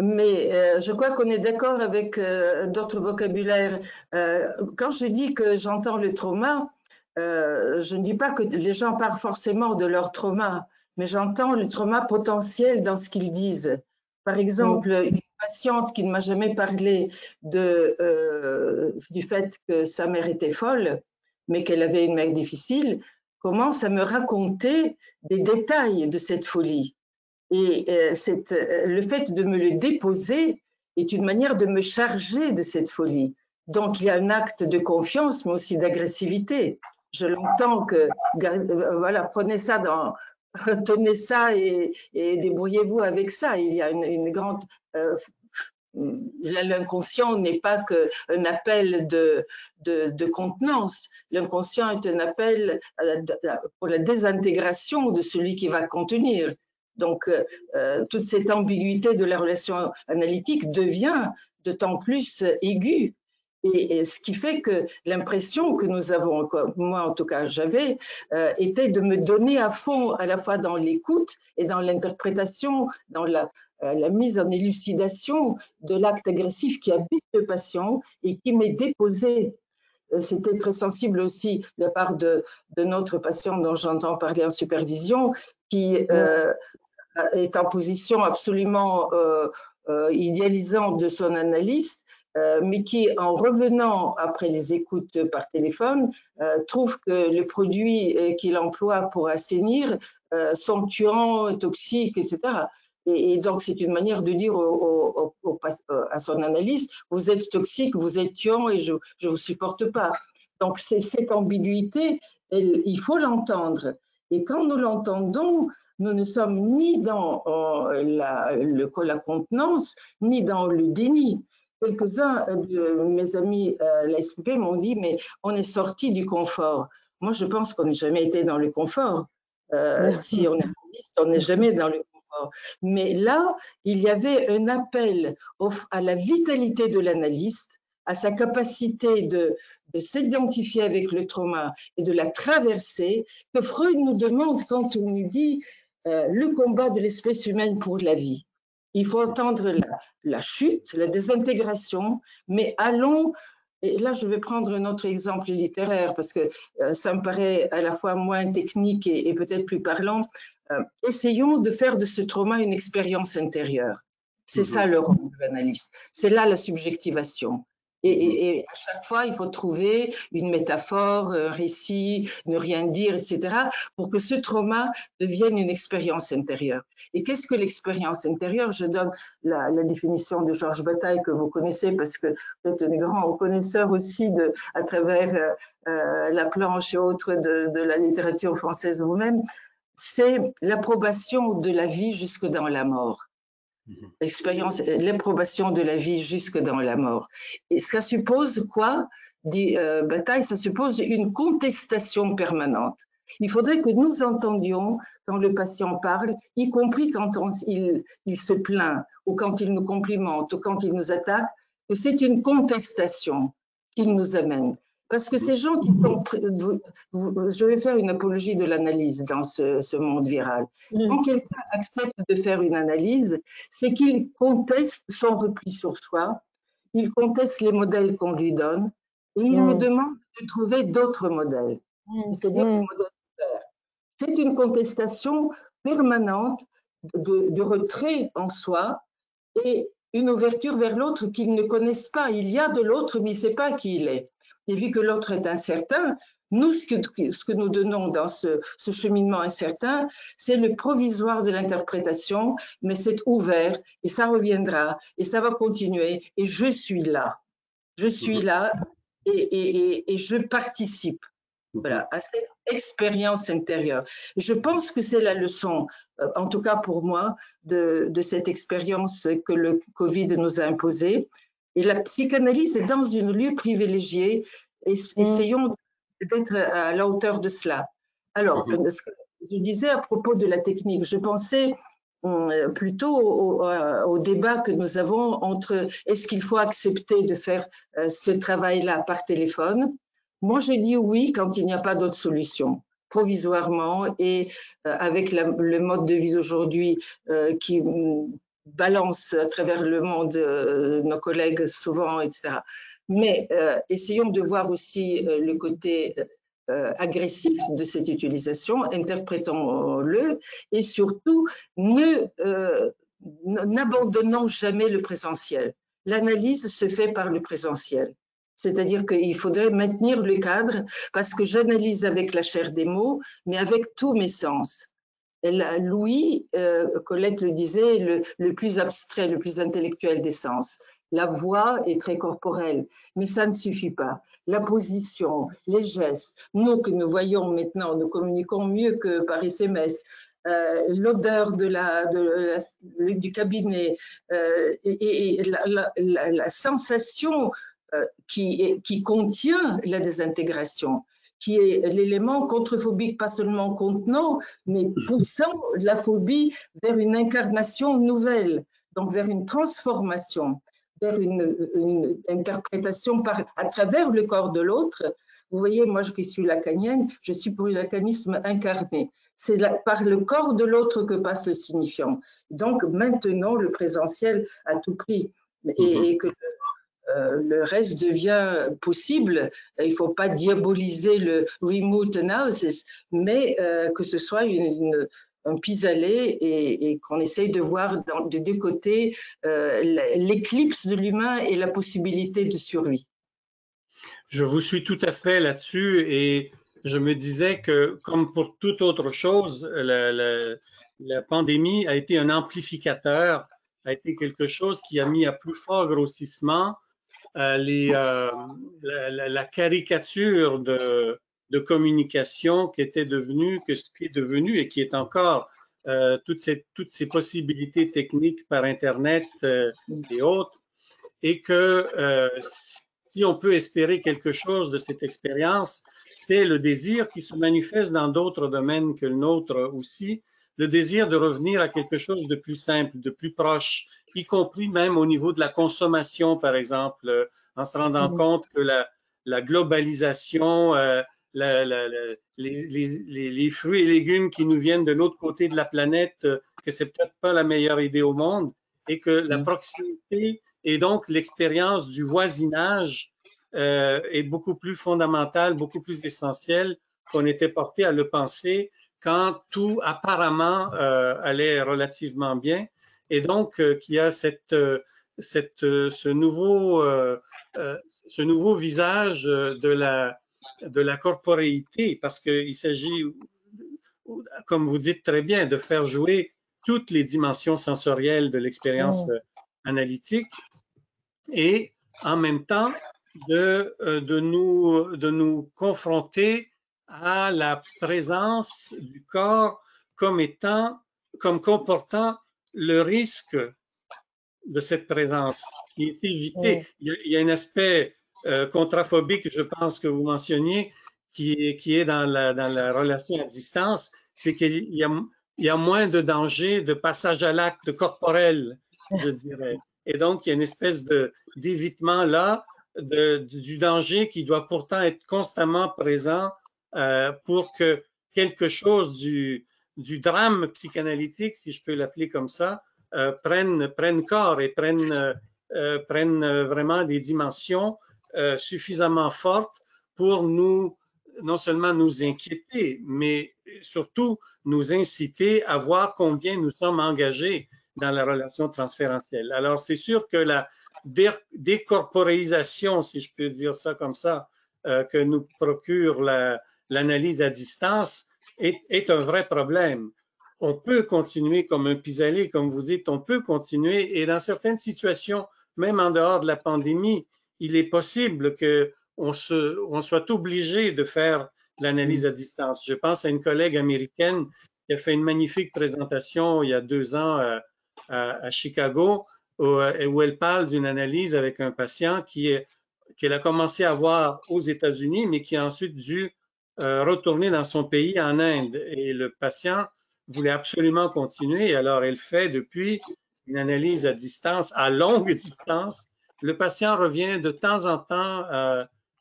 Mais je crois qu'on est d'accord avec d'autres vocabulaires. Quand je dis que j'entends le trauma, je ne dis pas que les gens parlent forcément de leur trauma, mais j'entends le trauma potentiel dans ce qu'ils disent. Par exemple, une patiente qui ne m'a jamais parlé du fait que sa mère était folle, mais qu'elle avait une mère difficile, commence à me raconter des détails de cette folie. Et le fait de me le déposer est une manière de me charger de cette folie. Donc, il y a un acte de confiance, mais aussi d'agressivité. Je l'entends que, voilà, prenez ça tenez ça et débrouillez-vous avec ça. Il y a une grande... L'inconscient n'est pas qu'un appel de contenance. L'inconscient est un appel pour la désintégration de celui qui va contenir. Donc, toute cette ambiguïté de la relation analytique devient d'autant plus aiguë. Et ce qui fait que l'impression que nous avons, moi en tout cas j'avais, était de me donner à fond à la fois dans l'écoute et dans l'interprétation, dans la mise en élucidation de l'acte agressif qui habite le patient et qui m'est déposé. C'était très sensible aussi de la part de notre patient dont j'entends parler en supervision, qui est en position absolument idéalisante de son analyste, mais qui, en revenant après les écoutes par téléphone, trouve que les produits qu'il emploie pour assainir sont tuants, toxiques, etc. Et donc, c'est une manière de dire à son analyste, vous êtes toxique, vous êtes tuant et je ne vous supporte pas. Donc, cette ambiguïté, il faut l'entendre. Et quand nous l'entendons, nous ne sommes ni dans la contenance, ni dans le déni. Quelques-uns de mes amis l'ASP m'ont dit, mais on est sorti du confort. Moi, je pense qu'on n'est jamais été dans le confort. Si on est analyste, on n'est jamais dans le confort. Mais là, il y avait un appel à la vitalité de l'analyste, à sa capacité de s'identifier avec le trauma et de la traverser, que Freud nous demande quand il nous dit le combat de l'espèce humaine pour la vie. Il faut entendre la chute, la désintégration, mais allons, et là je vais prendre un autre exemple littéraire parce que ça me paraît à la fois moins technique et peut-être plus parlant, essayons de faire de ce trauma une expérience intérieure. C'est ça le rôle de l'analyste, c'est là la subjectivation. Et à chaque fois, il faut trouver une métaphore, un récit, ne rien dire, etc., pour que ce trauma devienne une expérience intérieure. Et qu'est-ce que l'expérience intérieure? Je donne la définition de Georges Bataille que vous connaissez parce que vous êtes un grand connaisseur aussi à travers la planche et autres de la littérature française vous-même. C'est l'approbation de la vie jusque dans la mort. L'expérience, l'approbation de la vie jusque dans la mort. Et ça suppose quoi, dit Bataille? Ça suppose une contestation permanente. Il faudrait que nous entendions quand le patient parle, y compris quand il se plaint, ou quand il nous complimente, ou quand il nous attaque, que c'est une contestation qu'il nous amène. Parce que ces gens qui sont... Je vais faire une apologie de l'analyse dans ce monde viral. Quand quelqu'un accepte de faire une analyse, c'est qu'il conteste son repli sur soi, il conteste les modèles qu'on lui donne, et il nous demande de trouver d'autres modèles, c'est-à-dire des modèles ouverts. C'est une contestation permanente de retrait en soi et une ouverture vers l'autre qu'ils ne connaissent pas. Il y a de l'autre, mais il ne sait pas qui il est. Et vu que l'autre est incertain, nous, ce que nous donnons dans ce cheminement incertain, c'est le provisoire de l'interprétation, mais c'est ouvert et ça reviendra et ça va continuer. Et je suis là. Je suis là et je participe. Voilà, à cette expérience intérieure. Je pense que c'est la leçon, en tout cas pour moi, de cette expérience que le Covid nous a imposée. Et la psychanalyse est dans un lieu privilégié. Essayons d'être à la hauteur de cela. Alors, ce que je disais à propos de la technique, je pensais plutôt au débat que nous avons entre est-ce qu'il faut accepter de faire ce travail-là par téléphone. Moi, je dis oui quand il n'y a pas d'autre solution, provisoirement et avec le mode de vie d'aujourd'hui qui balance à travers le monde nos collègues souvent, etc. Mais essayons de voir aussi le côté agressif de cette utilisation, interprétons-le et surtout n'abandonnons jamais le présentiel. L'analyse se fait par le présentiel. C'est-à-dire qu'il faudrait maintenir le cadre parce que j'analyse avec la chair des mots, mais avec tous mes sens. Louis, Colette le disait, le plus abstrait, le plus intellectuel des sens. La voix est très corporelle, mais ça ne suffit pas. La position, les gestes, nous que nous voyons maintenant, nous communiquons mieux que par SMS, l'odeur du cabinet et la sensation qui contient la désintégration, qui est l'élément contrephobique, pas seulement contenant, mais poussant la phobie vers une incarnation nouvelle, donc vers une transformation, vers une interprétation à travers le corps de l'autre. Vous voyez, moi qui suis lacanienne, je suis pour le lacanisme incarné. C'est par le corps de l'autre que passe le signifiant. Donc maintenant, le présentiel à tout prix. Et que le reste devient possible. Il ne faut pas diaboliser le remote analysis, mais que ce soit pis-aller et qu'on essaye de voir des deux côtés l'éclipse de l'humain et la possibilité de survie. Je vous suis tout à fait là-dessus et je me disais que, comme pour toute autre chose, la pandémie a été un amplificateur, a été quelque chose qui a mis à plus fort grossissement la caricature de communication qui était devenue, que ce qui est devenu et qui est encore toutes ces possibilités techniques par Internet et autres, et que si on peut espérer quelque chose de cette expérience, c'est le désir qui se manifeste dans d'autres domaines que le nôtre aussi, le désir de revenir à quelque chose de plus simple, de plus proche, y compris même au niveau de la consommation, par exemple, en se rendant compte que la globalisation, les fruits et légumes qui nous viennent de l'autre côté de la planète, que c'est peut-être pas la meilleure idée au monde, et que la proximité et donc l'expérience du voisinage est beaucoup plus fondamentale, beaucoup plus essentielle qu'on était porté à le penser quand tout apparemment allait relativement bien. Et donc qu'il y a ce nouveau visage de la corporéité, parce qu'il s'agit, comme vous dites très bien, de faire jouer toutes les dimensions sensorielles de l'expérience analytique et en même temps de nous confronter à la présence du corps comme comportant le risque de cette présence qui est évité. Il y a un aspect contraphobique, je pense, que vous mentionniez, qui est dans la relation à distance, c'est qu'il y a moins de danger de passage à l'acte corporel, je dirais. Et donc, il y a une espèce d'évitement là du danger qui doit pourtant être constamment présent pour que quelque chose du drame psychanalytique, si je peux l'appeler comme ça, prenne corps et prenne vraiment des dimensions suffisamment fortes pour non seulement nous inquiéter, mais surtout nous inciter à voir combien nous sommes engagés dans la relation transférentielle. Alors, c'est sûr que la décorporéisation, si je peux dire ça comme ça, que nous procure l'analyse à distance est un vrai problème. On peut continuer comme un pis-aller, comme vous dites, on peut continuer et dans certaines situations, même en dehors de la pandémie, il est possible qu'on soit obligé de faire l'analyse à distance. Je pense à une collègue américaine qui a fait une magnifique présentation il y a 2 ans à Chicago où elle parle d'une analyse avec un patient qu'elle a commencé à voir aux États-Unis, mais qui a ensuite dû retourner dans son pays en Inde. Et le patient voulait absolument continuer. Alors, elle fait depuis une analyse à distance, à longue distance. Le patient revient de temps en temps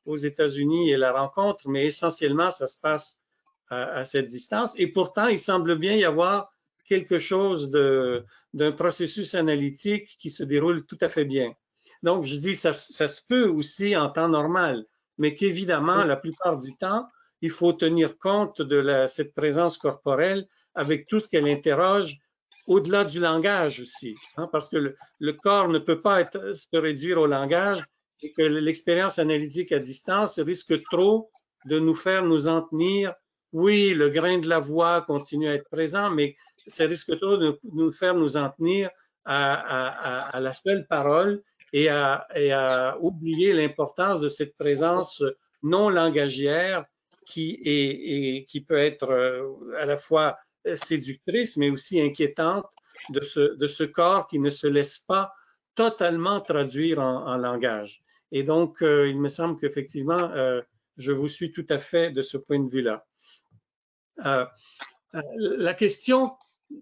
aux États-Unis et la rencontre, mais essentiellement, ça se passe à cette distance. Et pourtant, il semble bien y avoir quelque chose d'un processus analytique qui se déroule tout à fait bien. Donc, je dis, ça se peut aussi en temps normal, mais qu'évidemment, la plupart du temps, il faut tenir compte de cette présence corporelle avec tout ce qu'elle interroge au-delà du langage aussi, hein, parce que le corps ne peut pas se réduire au langage et que l'expérience analytique à distance risque trop de nous faire nous en tenir. Oui, le grain de la voix continue à être présent, mais ça risque trop de nous faire nous en tenir à la seule parole et à oublier l'importance de cette présence non langagière qui peut être à la fois séductrice, mais aussi inquiétante de ce corps qui ne se laisse pas totalement traduire en langage. Et donc, il me semble qu'effectivement, je vous suis tout à fait de ce point de vue-là. La question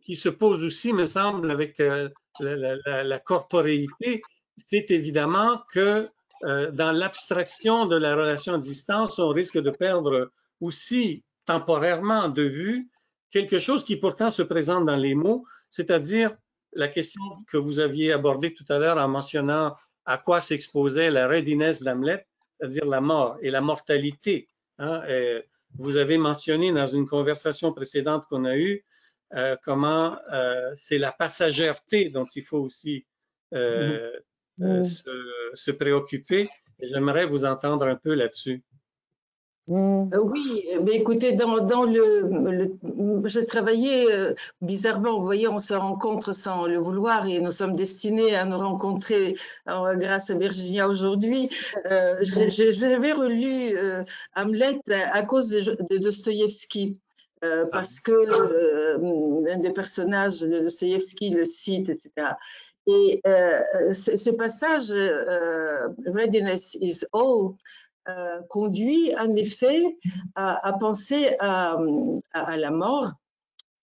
qui se pose aussi, me semble, avec la corporéité, c'est évidemment que dans l'abstraction de la relation à distance, on risque de perdre aussi temporairement de vue quelque chose qui pourtant se présente dans les mots, c'est-à-dire la question que vous aviez abordée tout à l'heure en mentionnant à quoi s'exposait la readiness d'Hamlet, c'est-à-dire la mort et la mortalité. Hein, vous avez mentionné dans une conversation précédente qu'on a eue comment c'est la passagèreté dont il faut aussi se préoccuper. J'aimerais vous entendre un peu là-dessus. Oui, mais écoutez, j'ai travaillé bizarrement, vous voyez, on se rencontre sans le vouloir et nous sommes destinés à nous rencontrer grâce à Virginia aujourd'hui. J'avais relu Hamlet à cause de Dostoïevski. Parce que un des personnages de Dostoïevski le cite, etc. Et ce passage, Readiness is all, conduit en effet à penser à la mort.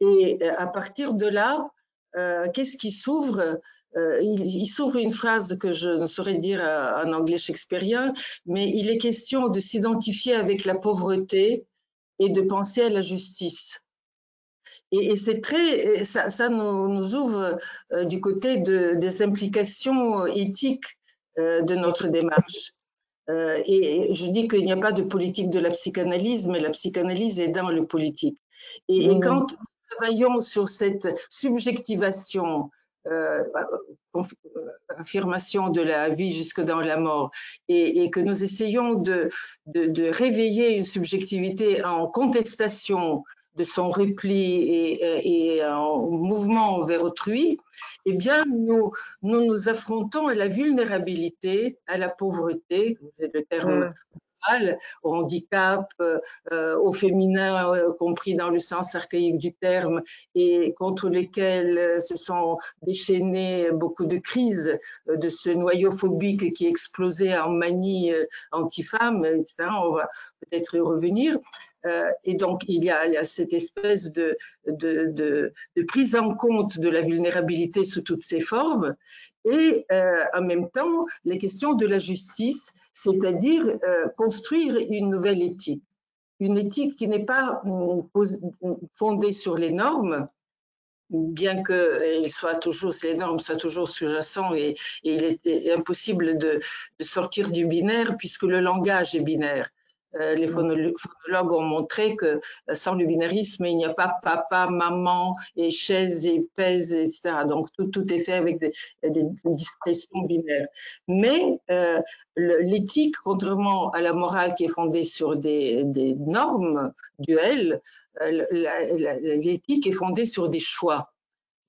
Et à partir de là, qu'est-ce qui s'ouvre? Il s'ouvre une phrase que je ne saurais dire en anglais shakespearien, mais il est question de s'identifier avec la pauvreté et de penser à la justice. Et c'est très, ça nous ouvre du côté des implications éthiques de notre démarche. Et je dis qu'il n'y a pas de politique de la psychanalyse, mais la psychanalyse est dans le politique. Et quand nous travaillons sur cette subjectivation, affirmation de la vie jusque dans la mort, et que nous essayons de réveiller une subjectivité en contestation de son repli et en mouvement vers autrui, eh bien, nous affrontons à la vulnérabilité, à la pauvreté, c'est le terme mal, au handicap, au féminin, compris dans le sens archaïque du terme, et contre lesquels se sont déchaînées beaucoup de crises de ce noyau phobique qui explosait en manie anti-femme, etc. On va peut-être y revenir. Et donc, il y a cette espèce de prise en compte de la vulnérabilité sous toutes ses formes et en même temps, les questions de la justice, c'est-à-dire construire une nouvelle éthique. Une éthique qui n'est pas fondée sur les normes, bien que les normes soient toujours sous-jacentes et il est impossible de sortir du binaire puisque le langage est binaire. Les phonologues ont montré que sans le binarisme, il n'y a pas papa, maman, et chaise, et pèse, etc. Donc, tout est fait avec des discrétions binaires. Mais l'éthique, contrairement à la morale qui est fondée sur des normes duelles, l'éthique est fondée sur des choix.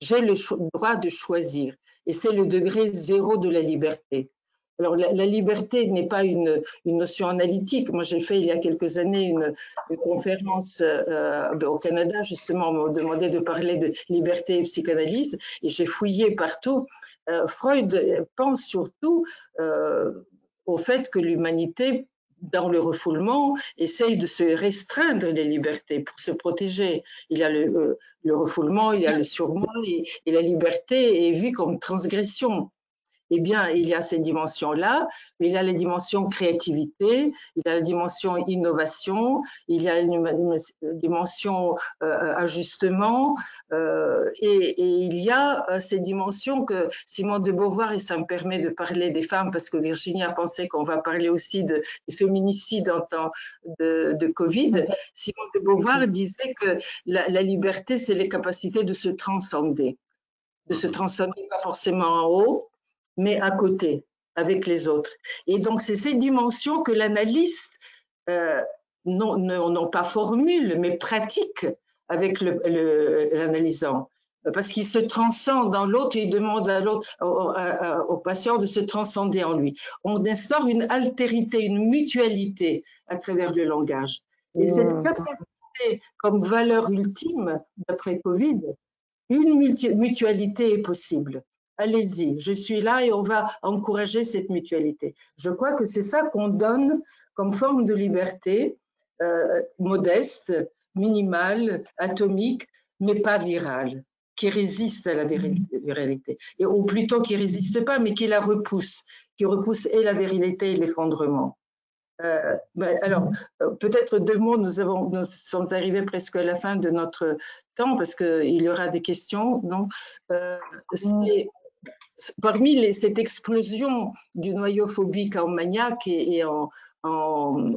J'ai le droit de choisir. Et c'est le degré zéro de la liberté. Alors, la liberté n'est pas une notion analytique. Moi, j'ai fait il y a quelques années une conférence au Canada, justement, on m'a demandé de parler de liberté et psychanalyse, et j'ai fouillé partout. Freud pense surtout au fait que l'humanité, dans le refoulement, essaye de se restreindre les libertés pour se protéger. Il y a le refoulement, il y a le surmoi, et la liberté est vue comme transgression. Eh bien, il y a ces dimensions-là, mais il y a les dimensions créativité, il y a la dimension innovation, il y a une dimension ajustement, et il y a ces dimensions que Simone de Beauvoir, et ça me permet de parler des femmes, parce que Virginia pensait qu'on va parler aussi de féminicide en temps de Covid. Simone de Beauvoir disait que la liberté, c'est les capacités de se transcender pas forcément en haut, mais à côté, avec les autres. Et donc, c'est ces dimensions que l'analyste, non pas formule, mais pratique avec l'analysant. Parce qu'il se transcende dans l'autre et il demande à l'autre, au patient de se transcender en lui. On instaure une altérité, une mutualité à travers le langage. Et cette capacité comme valeur ultime, d'après Covid, une mutualité est possible. Allez-y, je suis là et on va encourager cette mutualité. Je crois que c'est ça qu'on donne comme forme de liberté modeste, minimale, atomique, mais pas virale, qui résiste à la viralité. Ou plutôt qui ne résiste pas, mais qui la repousse, qui repousse et la virilité et l'effondrement. Alors, peut-être 2 mots, nous sommes arrivés presque à la fin de notre temps parce qu'il y aura des questions. Non, parmi cette explosion du noyau phobique en maniaque et en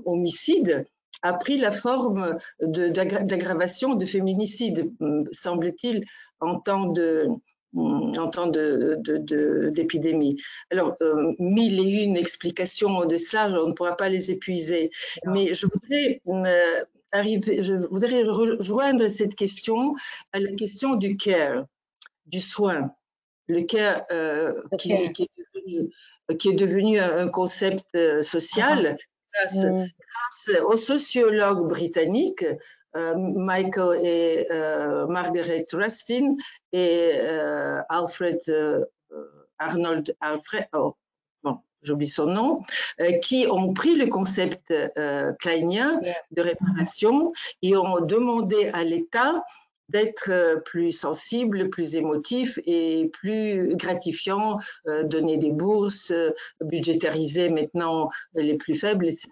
homicide, a pris la forme d'aggravation de féminicide, semble-t-il, en temps d'épidémie. Alors, 1001 explications de cela, on ne pourra pas les épuiser, mais je voudrais rejoindre cette question à la question du care, du soin. Le care qui est devenu un concept social grâce aux sociologues britanniques Michael et Margaret Rustin et Arnold Alfred, bon, j'oublie son nom, qui ont pris le concept kleinien de réparation et ont demandé à l'État d'être plus sensible, plus émotif et plus gratifiant, donner des bourses, budgétariser maintenant les plus faibles, etc.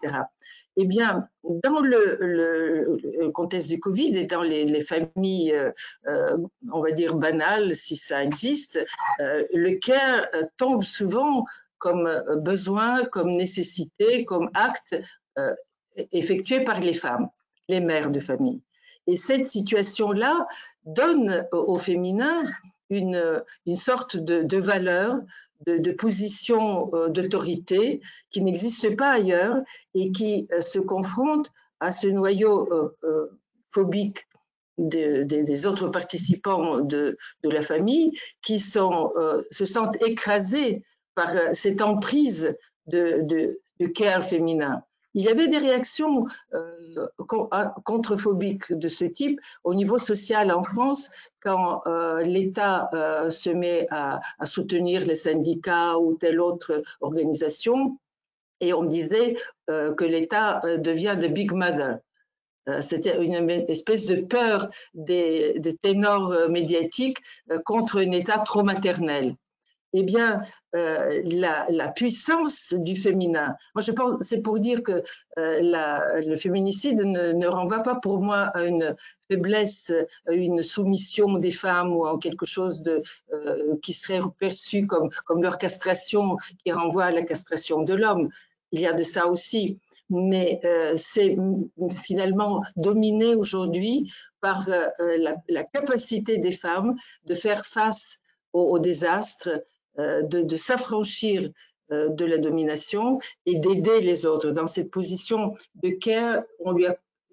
Eh bien, dans le contexte du Covid et dans les familles, on va dire banales, si ça existe, le care tombe souvent comme besoin, comme nécessité, comme acte effectué par les femmes, les mères de famille. Et cette situation-là donne au féminin une sorte de valeur, de position d'autorité qui n'existe pas ailleurs et qui se confronte à ce noyau phobique des autres participants de la famille qui se sentent écrasés par cette emprise de care féminin. Il y avait des réactions contrephobiques de ce type au niveau social en France quand l'État se met à soutenir les syndicats ou telle autre organisation et on disait que l'État devient the big mother. C'était une espèce de peur des ténors médiatiques contre un État trop maternel. Eh bien, la puissance du féminin, moi je pense, c'est pour dire que le féminicide ne renvoie pas pour moi à une faiblesse, à une soumission des femmes ou à quelque chose qui serait perçu comme leur castration, qui renvoie à la castration de l'homme. Il y a de ça aussi, mais c'est finalement dominé aujourd'hui par la capacité des femmes de faire face au désastre, de s'affranchir de la domination et d'aider les autres. Dans cette position de care, on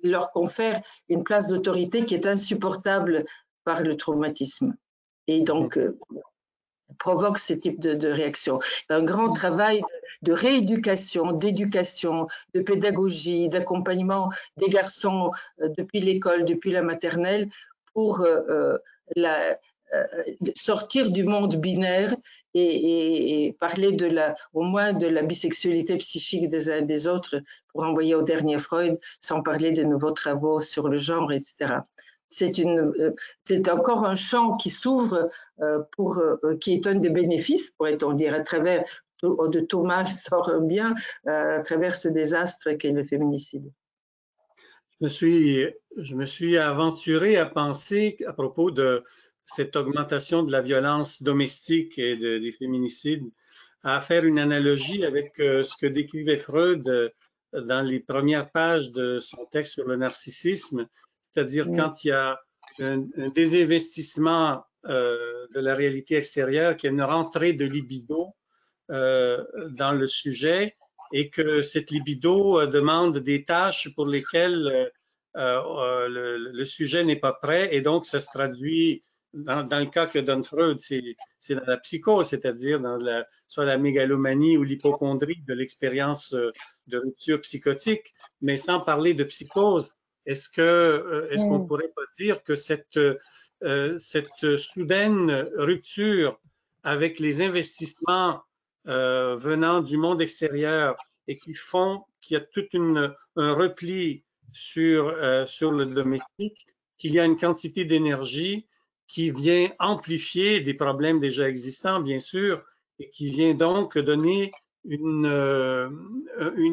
leur confère une place d'autorité qui est insupportable par le traumatisme. Et donc, provoque ce type de réaction. Un grand travail de rééducation, d'éducation, de pédagogie, d'accompagnement des garçons depuis l'école, depuis la maternelle, pour sortir du monde binaire et parler au moins de la bisexualité psychique des uns et des autres, pour envoyer au dernier Freud, sans parler de nouveaux travaux sur le genre, etc. C'est encore un champ qui s'ouvre qui est un des bénéfices, pourrait-on dire, à travers de tout mal sort bien, à travers ce désastre qu'est le féminicide. Je me suis aventuré à penser à propos de cette augmentation de la violence domestique et des féminicides, à faire une analogie avec ce que décrivait Freud dans les premières pages de son texte sur le narcissisme, c'est-à-dire quand il y a un désinvestissement de la réalité extérieure, qu'il y a une rentrée de libido dans le sujet et que cette libido demande des tâches pour lesquelles le sujet n'est pas prêt et donc ça se traduit dans le cas que donne Freud, c'est dans la psychose, c'est-à-dire dans soit la mégalomanie ou l'hypocondrie de l'expérience de rupture psychotique, mais sans parler de psychose. Est-ce qu'on pourrait pas dire que cette soudaine rupture avec les investissements venant du monde extérieur et qui font qu'il y a tout un repli sur le domestique, qu'il y a une quantité d'énergie qui vient amplifier des problèmes déjà existants, bien sûr, et qui vient donc donner une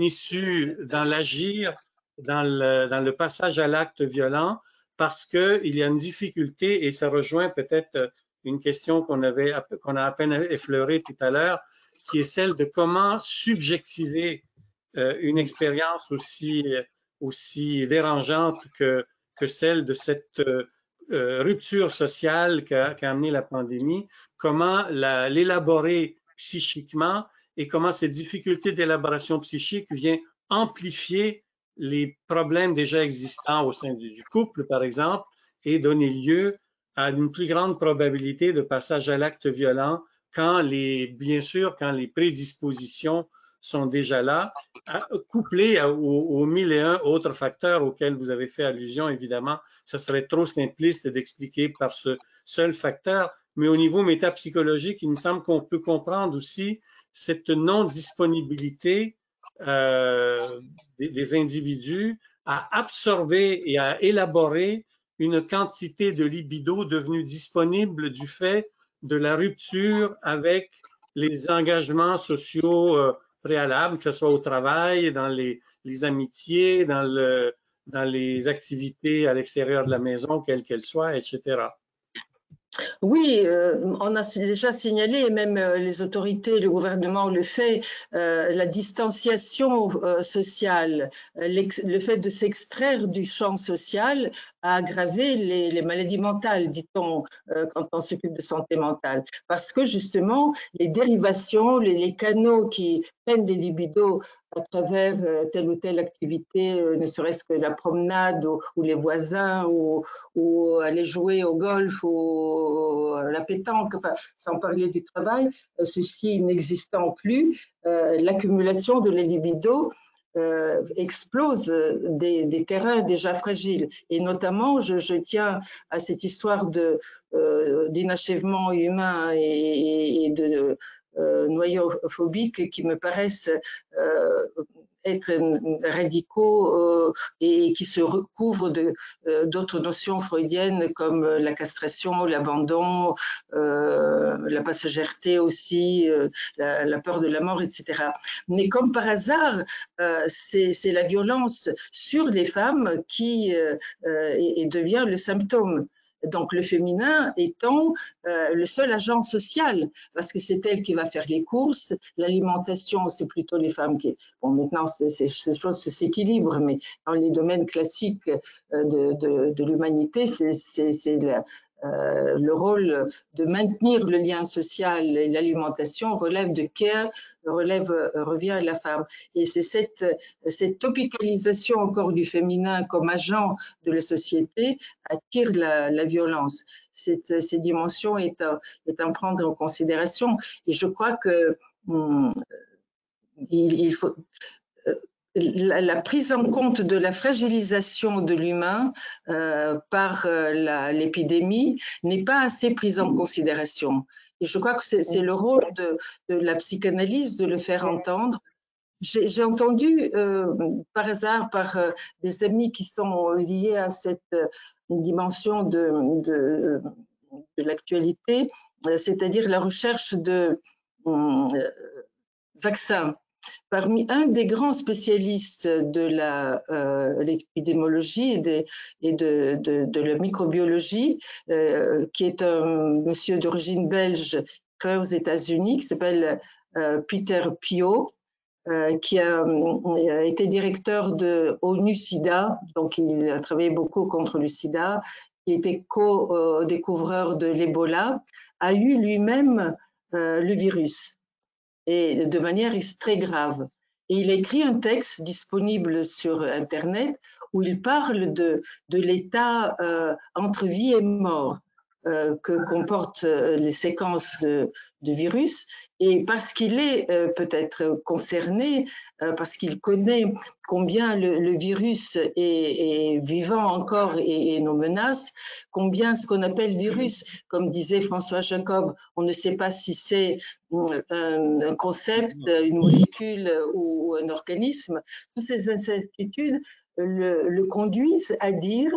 issue dans l'agir, dans le passage à l'acte violent, parce qu'il y a une difficulté, et ça rejoint peut-être une question qu'on a à peine effleurée tout à l'heure, qui est celle de comment subjectiver une expérience aussi aussi dérangeante que celle de cette rupture sociale qu'a amené la pandémie, comment l'élaborer psychiquement et comment cette difficulté d'élaboration psychique vient amplifier les problèmes déjà existants au sein du couple, par exemple, et donner lieu à une plus grande probabilité de passage à l'acte violent bien sûr, quand les prédispositions sont déjà là, couplées aux 1001 autres facteurs auxquels vous avez fait allusion, évidemment, ça serait trop simpliste d'expliquer par ce seul facteur, mais au niveau métapsychologique, il me semble qu'on peut comprendre aussi cette non-disponibilité des individus à absorber et à élaborer une quantité de libido devenue disponible du fait de la rupture avec les engagements sociaux préalables, que ce soit au travail, dans les amitiés, dans les activités à l'extérieur de la maison, quelles qu'elles soient, etc. Oui, on a déjà signalé, et même les autorités, le gouvernement le fait, la distanciation sociale, le fait de s'extraire du champ social a aggravé les maladies mentales, dit-on, quand on s'occupe de santé mentale. Parce que justement, les dérivations, les canaux qui prennent des libidos à travers telle ou telle activité, ne serait-ce que la promenade ou les voisins ou aller jouer au golf ou à la pétanque, enfin, sans parler du travail, ceci n'existant plus, l'accumulation de la libido explose des terrains déjà fragiles. Et notamment, je tiens à cette histoire d'inachèvement humain et de noyaux phobiques qui me paraissent être radicaux et qui se recouvrent d'autres notions freudiennes comme la castration, l'abandon, la passagèreté aussi, la peur de la mort, etc. Mais comme par hasard, c'est la violence sur les femmes qui devient le symptôme. Donc le féminin étant le seul agent social, parce que c'est elle qui va faire les courses, l'alimentation c'est plutôt les femmes qui... Bon, maintenant ces choses s'équilibrent, mais dans les domaines classiques de l'humanité, c'est le rôle de maintenir le lien social et l'alimentation revient à la femme. Et c'est cette topicalisation encore du féminin comme agent de la société attire la violence. Cette dimension est à prendre en considération. Et je crois que il faut... La prise en compte de la fragilisation de l'humain par l'épidémie n'est pas assez prise en considération. Et je crois que c'est le rôle de la psychanalyse de le faire entendre. J'ai entendu par hasard par des amis qui sont liés à cette dimension de l'actualité, c'est-à-dire la recherche de vaccins. Parmi un des grands spécialistes de l'épidémiologie et de la microbiologie, qui est un monsieur d'origine belge créé aux États-Unis, qui s'appelle Peter Piot, qui a été directeur de ONU-SIDA, donc il a travaillé beaucoup contre le sida, qui était co-découvreur de l'Ebola, a eu lui-même le virus, et de manière très grave. Et il a écrit un texte disponible sur Internet où il parle de l'état entre vie et mort que comportent les séquences de virus. Et parce qu'il est peut-être concerné, parce qu'il connaît combien le virus est vivant encore et nous menace, combien ce qu'on appelle virus, comme disait François Jacob, on ne sait pas si c'est un concept, une molécule ou un organisme. Toutes ces incertitudes le conduisent à dire,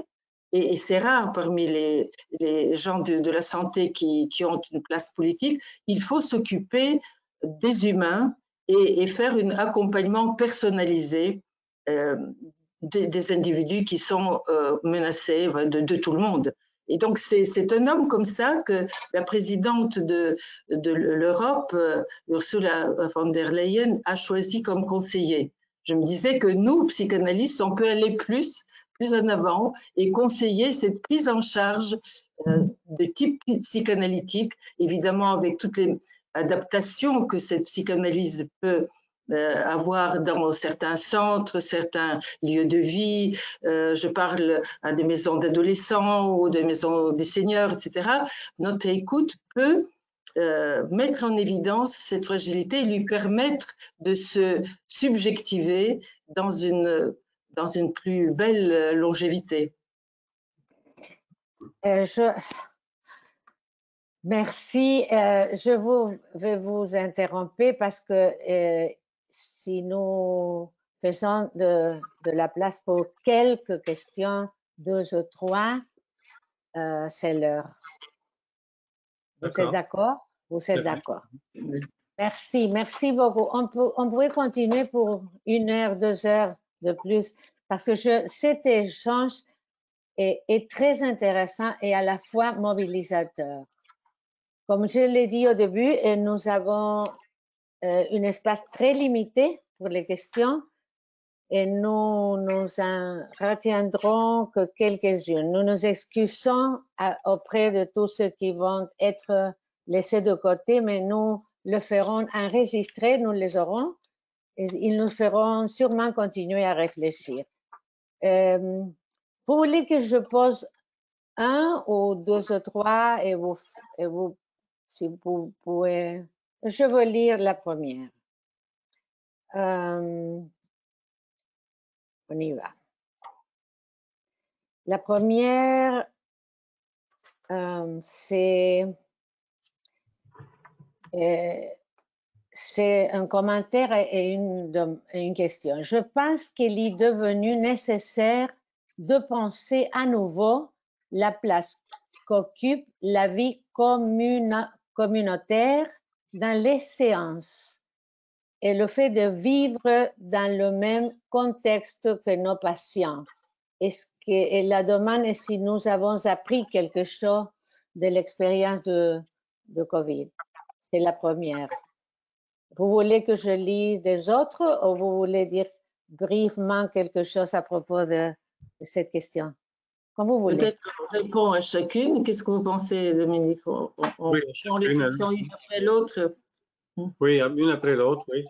et c'est rare parmi les gens de la santé qui ont une place politique, il faut s'occuper des humains et faire un accompagnement personnalisé des individus qui sont menacés de tout le monde. Et donc, c'est un homme comme ça que la présidente de l'Europe, Ursula von der Leyen, a choisi comme conseiller. je me disais que nous, psychanalystes, on peut aller plus en avant et conseiller cette prise en charge de type psychanalytique, évidemment avec toutes les adaptations que cette psychanalyse peut avoir dans certains centres, certains lieux de vie. Je parle à des maisons d'adolescents ou des maisons des seniors, etc. Notre écoute peut mettre en évidence cette fragilité et lui permettre de se subjectiver dans une plus belle longévité. Merci. Je vais vous interrompre parce que si nous faisons de la place pour quelques questions, 2 ou 3, c'est l'heure. Vous êtes d'accord? Vous êtes d'accord. Merci, merci beaucoup. On pourrait continuer pour 1 heure, 2 heures de plus parce que cet échange est très intéressant et à la fois mobilisateur. Comme je l'ai dit au début, nous avons un espace très limité pour les questions et nous en retiendrons que quelques-unes. Nous nous excusons auprès de tous ceux qui vont être laissés de côté, mais nous le ferons enregistrer, nous les aurons et ils nous feront sûrement continuer à réfléchir. Vous voulez que je pose 1 ou 2 ou 3 et vous si vous pouvez, je veux lire la première. On y va. La première, c'est un commentaire et une question. Je pense qu'il est devenu nécessaire de penser à nouveau la place qu'occupe la vie communautaire dans les séances et le fait de vivre dans le même contexte que nos patients. Et la demande est si nous avons appris quelque chose de l'expérience de COVID. C'est la première. Vous voulez que je lise des autres ou vous voulez dire brièvement quelque chose à propos de cette question? Comme vous voulez. Peut-être qu'on répond à chacune. Qu'est-ce que vous pensez, Dominique? On oui, prend les questions une après l'autre. Oui, une après l'autre, oui.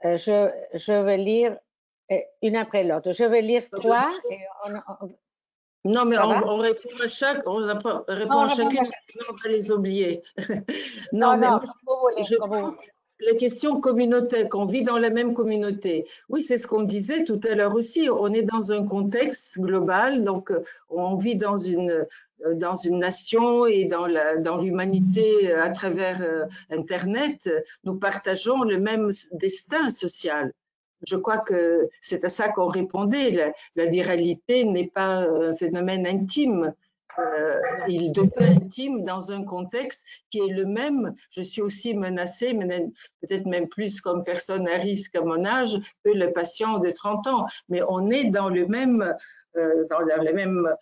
Je vais lire une après l'autre. Je vais lire 3. Et non, mais on répond à chaque, on répond à chacune, on va les oublier. non, mais je pense la question communautaire, qu'on vit dans la même communauté. Oui, c'est ce qu'on disait tout à l'heure aussi. On est dans un contexte global, donc on vit dans une nation et dans l'humanité à travers Internet. Nous partageons le même destin social. Je crois que c'est à ça qu'on répondait. La viralité n'est pas un phénomène intime. Il devient intime dans un contexte qui est le même. Je suis aussi menacée, peut-être même plus comme personne à risque à mon âge que le patient de 30 ans. Mais on est dans la même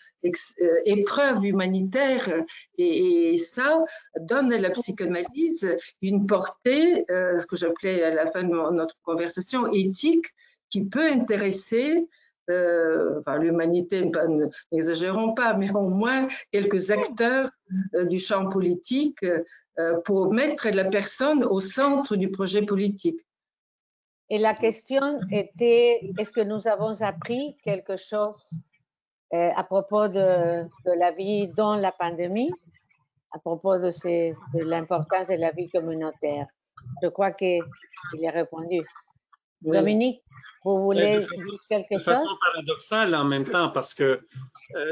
épreuve humanitaire et ça donne à la psychanalyse une portée, ce que j'appelais à la fin de notre conversation, éthique, qui peut intéresser l'humanité, n'exagérons pas, mais au moins quelques acteurs du champ politique pour mettre la personne au centre du projet politique. Et la question était, est-ce que nous avons appris quelque chose à propos de la vie dans la pandémie, à propos de l'importance de la vie communautaire? Je crois qu'il a répondu. Oui. Dominique, vous voulez dire quelque chose? De façon paradoxale en même temps, parce que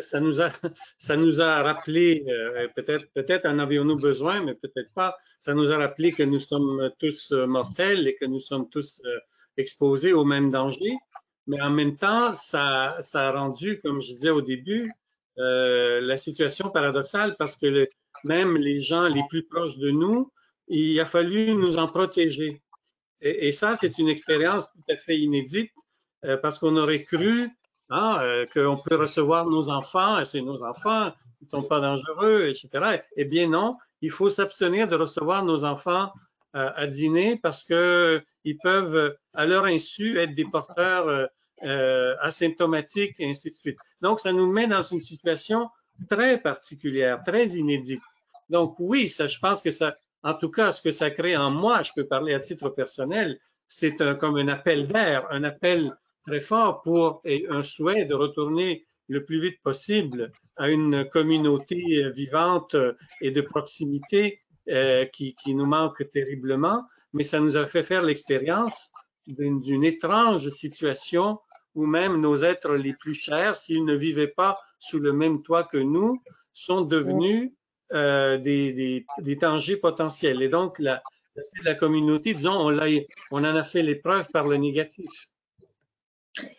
ça nous a rappelé, peut-être en avions-nous besoin, mais peut-être pas, ça nous a rappelé que nous sommes tous mortels et que nous sommes tous exposés au même danger. Mais en même temps, ça a rendu, comme je disais au début, la situation paradoxale parce que même les gens les plus proches de nous, il a fallu nous en protéger. Et ça, c'est une expérience tout à fait inédite parce qu'on aurait cru qu'on peut recevoir nos enfants, c'est nos enfants, ils ne sont pas dangereux, etc. Eh bien non, il faut s'abstenir de recevoir nos enfants à dîner parce qu'ils ils peuvent, à leur insu, être des porteurs asymptomatiques et ainsi de suite. Donc, ça nous met dans une situation très particulière, très inédite. Donc, oui, ça, je pense que ça, en tout cas, ce que ça crée en moi, je peux parler à titre personnel, c'est comme un appel d'air, un appel très fort pour et un souhait de retourner le plus vite possible à une communauté vivante et de proximité qui nous manque terriblement, mais ça nous a fait faire l'expérience d'une étrange situation où même nos êtres les plus chers, s'ils ne vivaient pas sous le même toit que nous, sont devenus des dangers potentiels. Et donc, l'aspect de la communauté, disons, on en a fait l'épreuve par le négatif.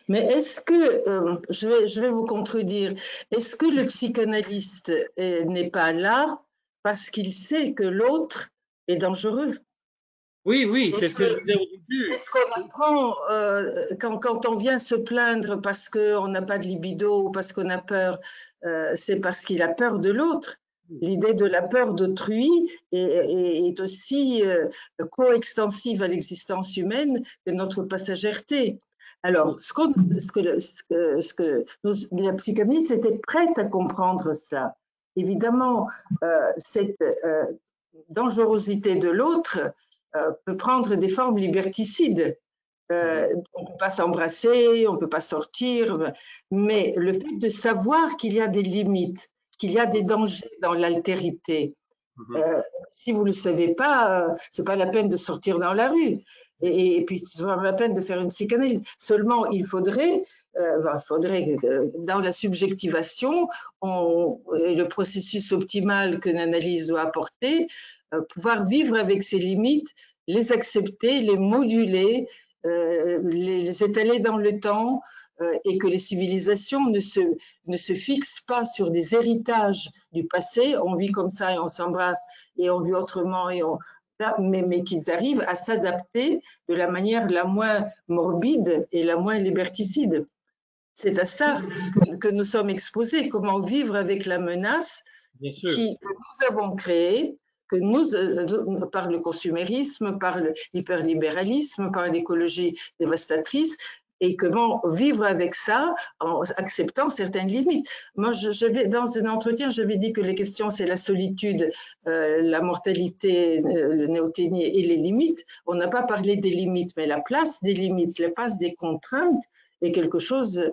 Mais est-ce que, je vais vous contredire, est-ce que le psychanalyste n'est pas là parce qu'il sait que l'autre est dangereux? Oui, oui, c'est ce que je disais au début. Est-ce qu'on apprend, quand on vient se plaindre parce qu'on n'a pas de libido ou parce qu'on a peur, c'est parce qu'il a peur de l'autre. L'idée de la peur d'autrui est aussi coextensive à l'existence humaine que notre passagèreté. Alors, la psychanalyse était prête à comprendre cela. Évidemment, cette dangerosité de l'autre peut prendre des formes liberticides. On ne peut pas s'embrasser, on ne peut pas sortir, mais le fait de savoir qu'il y a des limites, qu'il y a des dangers dans l'altérité, si vous ne le savez pas, ce n'est pas la peine de sortir dans la rue. Et puis, ce n'est pas la peine de faire une psychanalyse. Seulement, il faudrait dans la subjectivation, le processus optimal que l'analyse doit apporter, pouvoir vivre avec ses limites, les accepter, les moduler, les étaler dans le temps, et que les civilisations ne se fixent pas sur des héritages du passé. On vit comme ça et on s'embrasse et on vit autrement mais qu'ils arrivent à s'adapter de la manière la moins morbide et la moins liberticide. C'est à ça que nous sommes exposés, comment vivre avec la menace que nous avons créée, que nous, par le consumérisme, par l'hyperlibéralisme, par l'écologie dévastatrice, et comment vivre avec ça en acceptant certaines limites. Moi, dans un entretien, j'avais dit que les questions, c'est la solitude, la mortalité, le néoténie et les limites. On n'a pas parlé des limites, mais la place des limites, la place des contraintes est quelque chose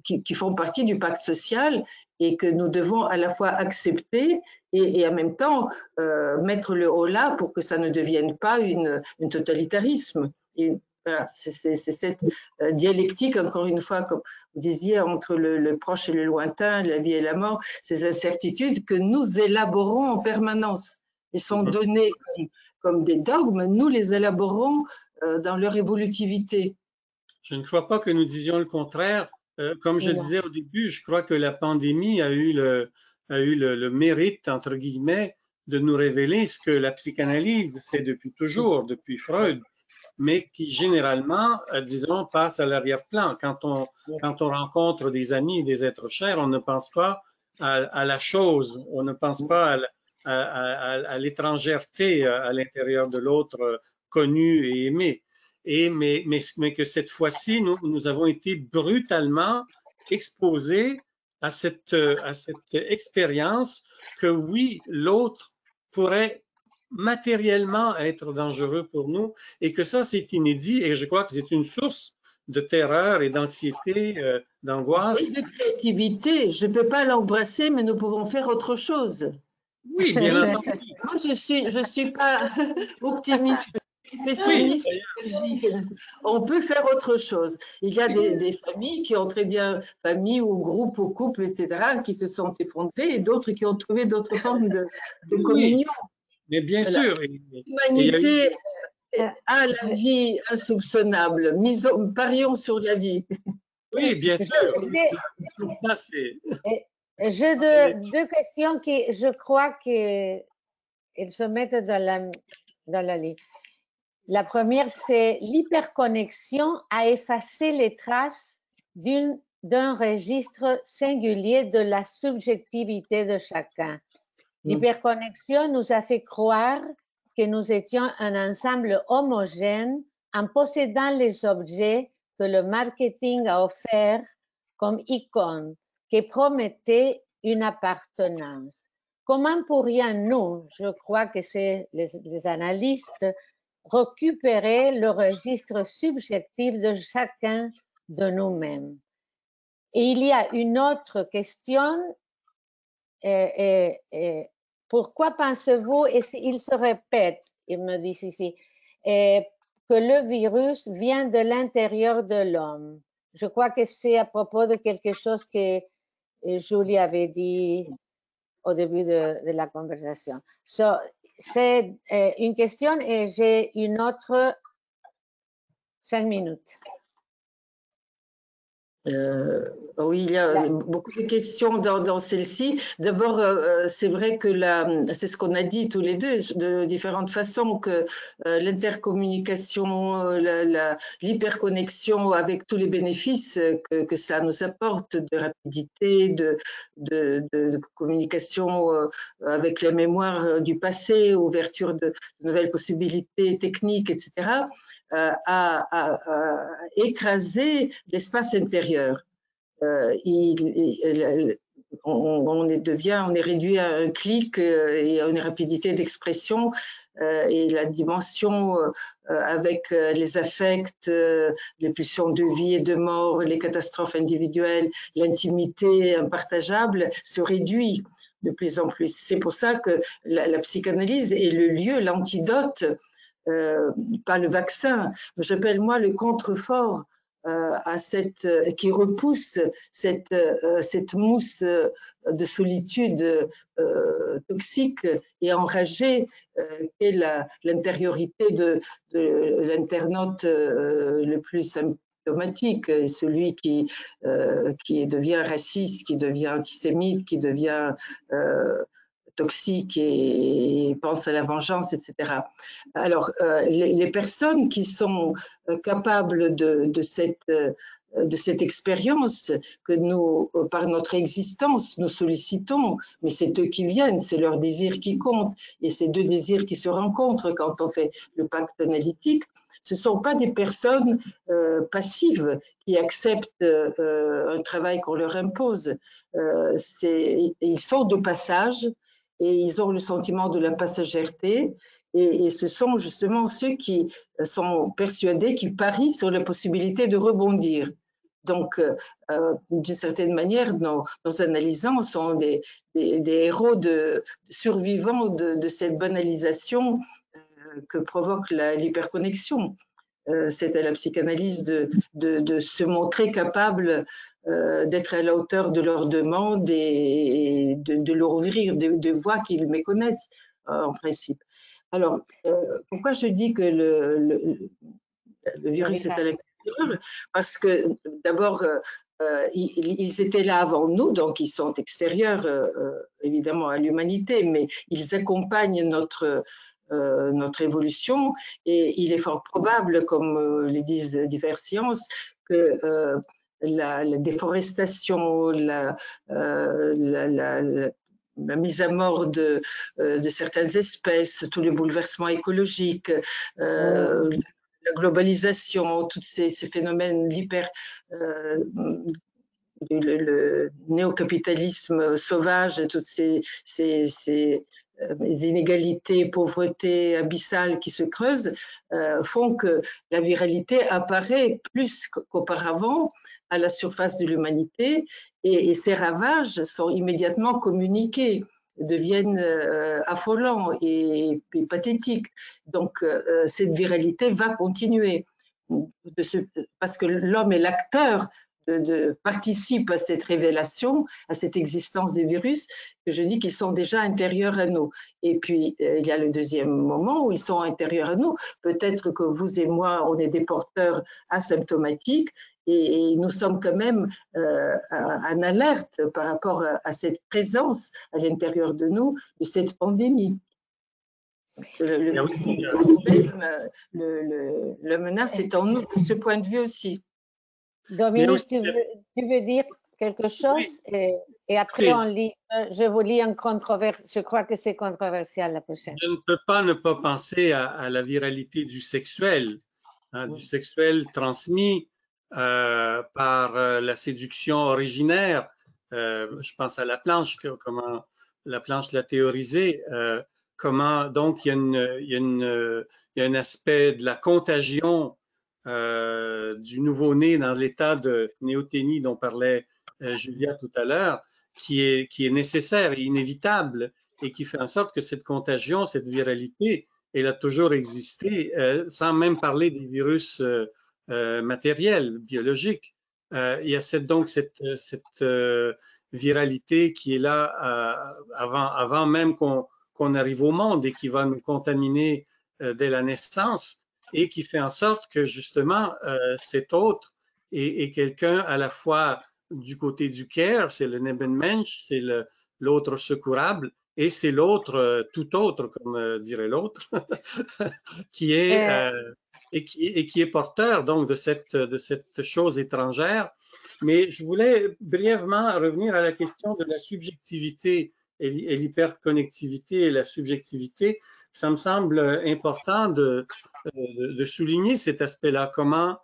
qui font partie du pacte social et que nous devons à la fois accepter et en même temps mettre le haut là pour que ça ne devienne pas un totalitarisme. Et voilà, c'est cette dialectique, encore une fois, comme vous disiez, entre le proche et le lointain, la vie et la mort, ces incertitudes que nous élaborons en permanence et sont données comme des dogmes, nous les élaborons dans leur évolutivité. Je ne crois pas que nous disions le contraire. Comme je disais au début, je crois que la pandémie a eu le mérite, entre guillemets, de nous révéler ce que la psychanalyse sait depuis toujours, depuis Freud, mais qui généralement, disons, passe à l'arrière-plan. Quand on rencontre des amis, des êtres chers, on ne pense pas à la chose, on ne pense pas à l'étrangèreté à l'intérieur de l'autre connu et aimé. Mais que cette fois-ci, nous avons été brutalement exposés à cette expérience que oui, l'autre pourrait matériellement être dangereux pour nous et que ça, c'est inédit et je crois que c'est une source de terreur et d'anxiété, d'angoisse. Et de créativité. Je ne peux pas l'embrasser, mais nous pouvons faire autre chose. Oui, bien entendu. Moi, je suis pas optimiste, pessimiste. On peut faire autre chose. Il y a des familles qui ont très bien, famille ou groupe ou couple, etc., qui se sont effondrées et d'autres qui ont trouvé d'autres formes de communion. Mais bien sûr. L'humanité a la vie insoupçonnable. Parions sur la vie. Oui, bien sûr. J'ai deux questions qui, je crois qu'elles se mettent dans la ligne. La première, c'est l'hyperconnexion a effacé les traces d'un registre singulier de la subjectivité de chacun. L'hyperconnexion nous a fait croire que nous étions un ensemble homogène en possédant les objets que le marketing a offerts comme icônes qui promettaient une appartenance. Comment pourrions-nous, je crois que c'est les analystes, récupérer le registre subjectif de chacun de nous-mêmes? Et il y a une autre question. Pourquoi pensez-vous, et il se répète, il me dit ici, que le virus vient de l'intérieur de l'homme? Je crois que c'est à propos de quelque chose que Julie avait dit au début de la conversation. C'est une question et j'ai une autre 5 minutes. Oui, il y a beaucoup de questions dans celle-ci. D'abord, c'est vrai que c'est ce qu'on a dit tous les deux de différentes façons, que l'intercommunication, l'hyperconnexion avec tous les bénéfices que ça nous apporte de rapidité, de communication avec la mémoire du passé, ouverture de nouvelles possibilités techniques, etc., à écraser l'espace intérieur. On est réduit à un clic et à une rapidité d'expression, et la dimension avec les affects, les pulsions de vie et de mort, les catastrophes individuelles, l'intimité impartageable se réduit de plus en plus. C'est pour ça que la psychanalyse est le lieu, l'antidote, pas le vaccin, mais j'appelle moi le contrefort qui repousse cette mousse de solitude toxique et enragée qu'est l'intériorité de l'internaute le plus symptomatique, celui qui devient raciste, qui devient antisémite, qui devient toxique et pense à la vengeance, etc. Alors, les personnes qui sont capables de cette expérience que nous, par notre existence, nous sollicitons, mais c'est eux qui viennent, c'est leur désir qui compte, et c'est deux désirs qui se rencontrent quand on fait le pacte analytique. Ce ne sont pas des personnes passives qui acceptent un travail qu'on leur impose. Ils sont de passage, et ils ont le sentiment de la passagèreté, et ce sont justement ceux qui sont persuadés, qui parient sur la possibilité de rebondir. Donc, d'une certaine manière, nos analysants sont des héros survivants de cette banalisation que provoque l'hyperconnexion. C'est à la psychanalyse de se montrer capable d'être à la hauteur de leurs demandes et de leur ouvrir des voies qu'ils méconnaissent en principe. Alors, pourquoi je dis que le virus est à l'intérieur? Parce que d'abord, ils étaient là avant nous, donc ils sont extérieurs évidemment à l'humanité, mais ils accompagnent notre évolution, et il est fort probable, comme le disent diverses sciences, que la déforestation, la mise à mort de certaines espèces, tous les bouleversements écologiques, la globalisation, tous ces phénomènes le néocapitalisme sauvage, toutes ces inégalités, pauvreté abyssale qui se creusent, font que la viralité apparaît plus qu'auparavant à la surface de l'humanité, et ces ravages sont immédiatement communiqués, deviennent affolants et pathétiques. Donc, cette viralité va continuer, parce que l'homme est l'acteur, participe à cette révélation, à cette existence des virus, que je dis qu'ils sont déjà intérieurs à nous. Et puis, il y a le deuxième moment où ils sont intérieurs à nous. Peut-être que vous et moi, on est des porteurs asymptomatiques, et nous sommes quand même en alerte par rapport à cette présence à l'intérieur de nous de cette pandémie. La menace est en nous de ce point de vue aussi. Dominique, tu veux dire quelque chose et après on lit. Je vous lis un controverse. Je crois que c'est controversial la prochaine. Je ne peux pas ne pas penser à la viralité du sexuel, hein, du sexuel transmis par la séduction originaire. Je pense à la planche, comment la planche l'a théorisé. Comment donc il y a un aspect de la contagion du nouveau-né dans l'état de néothénie dont parlait Julia tout à l'heure, qui est nécessaire et inévitable et qui fait en sorte que cette contagion, cette viralité, elle a toujours existé, sans même parler des virus matériels, biologiques. Il y a donc cette viralité qui est là avant même qu'on arrive au monde et qui va nous contaminer dès la naissance et qui fait en sorte que justement cet autre est quelqu'un à la fois du côté du care, c'est le Nebenmensch, c'est l'autre secourable, et c'est l'autre tout autre, comme dirait l'autre, qui est qui est porteur donc de cette chose étrangère. Mais je voulais brièvement revenir à la question de la subjectivité et l'hyperconnectivité et la subjectivité. Ça me semble important de souligner cet aspect-là, comment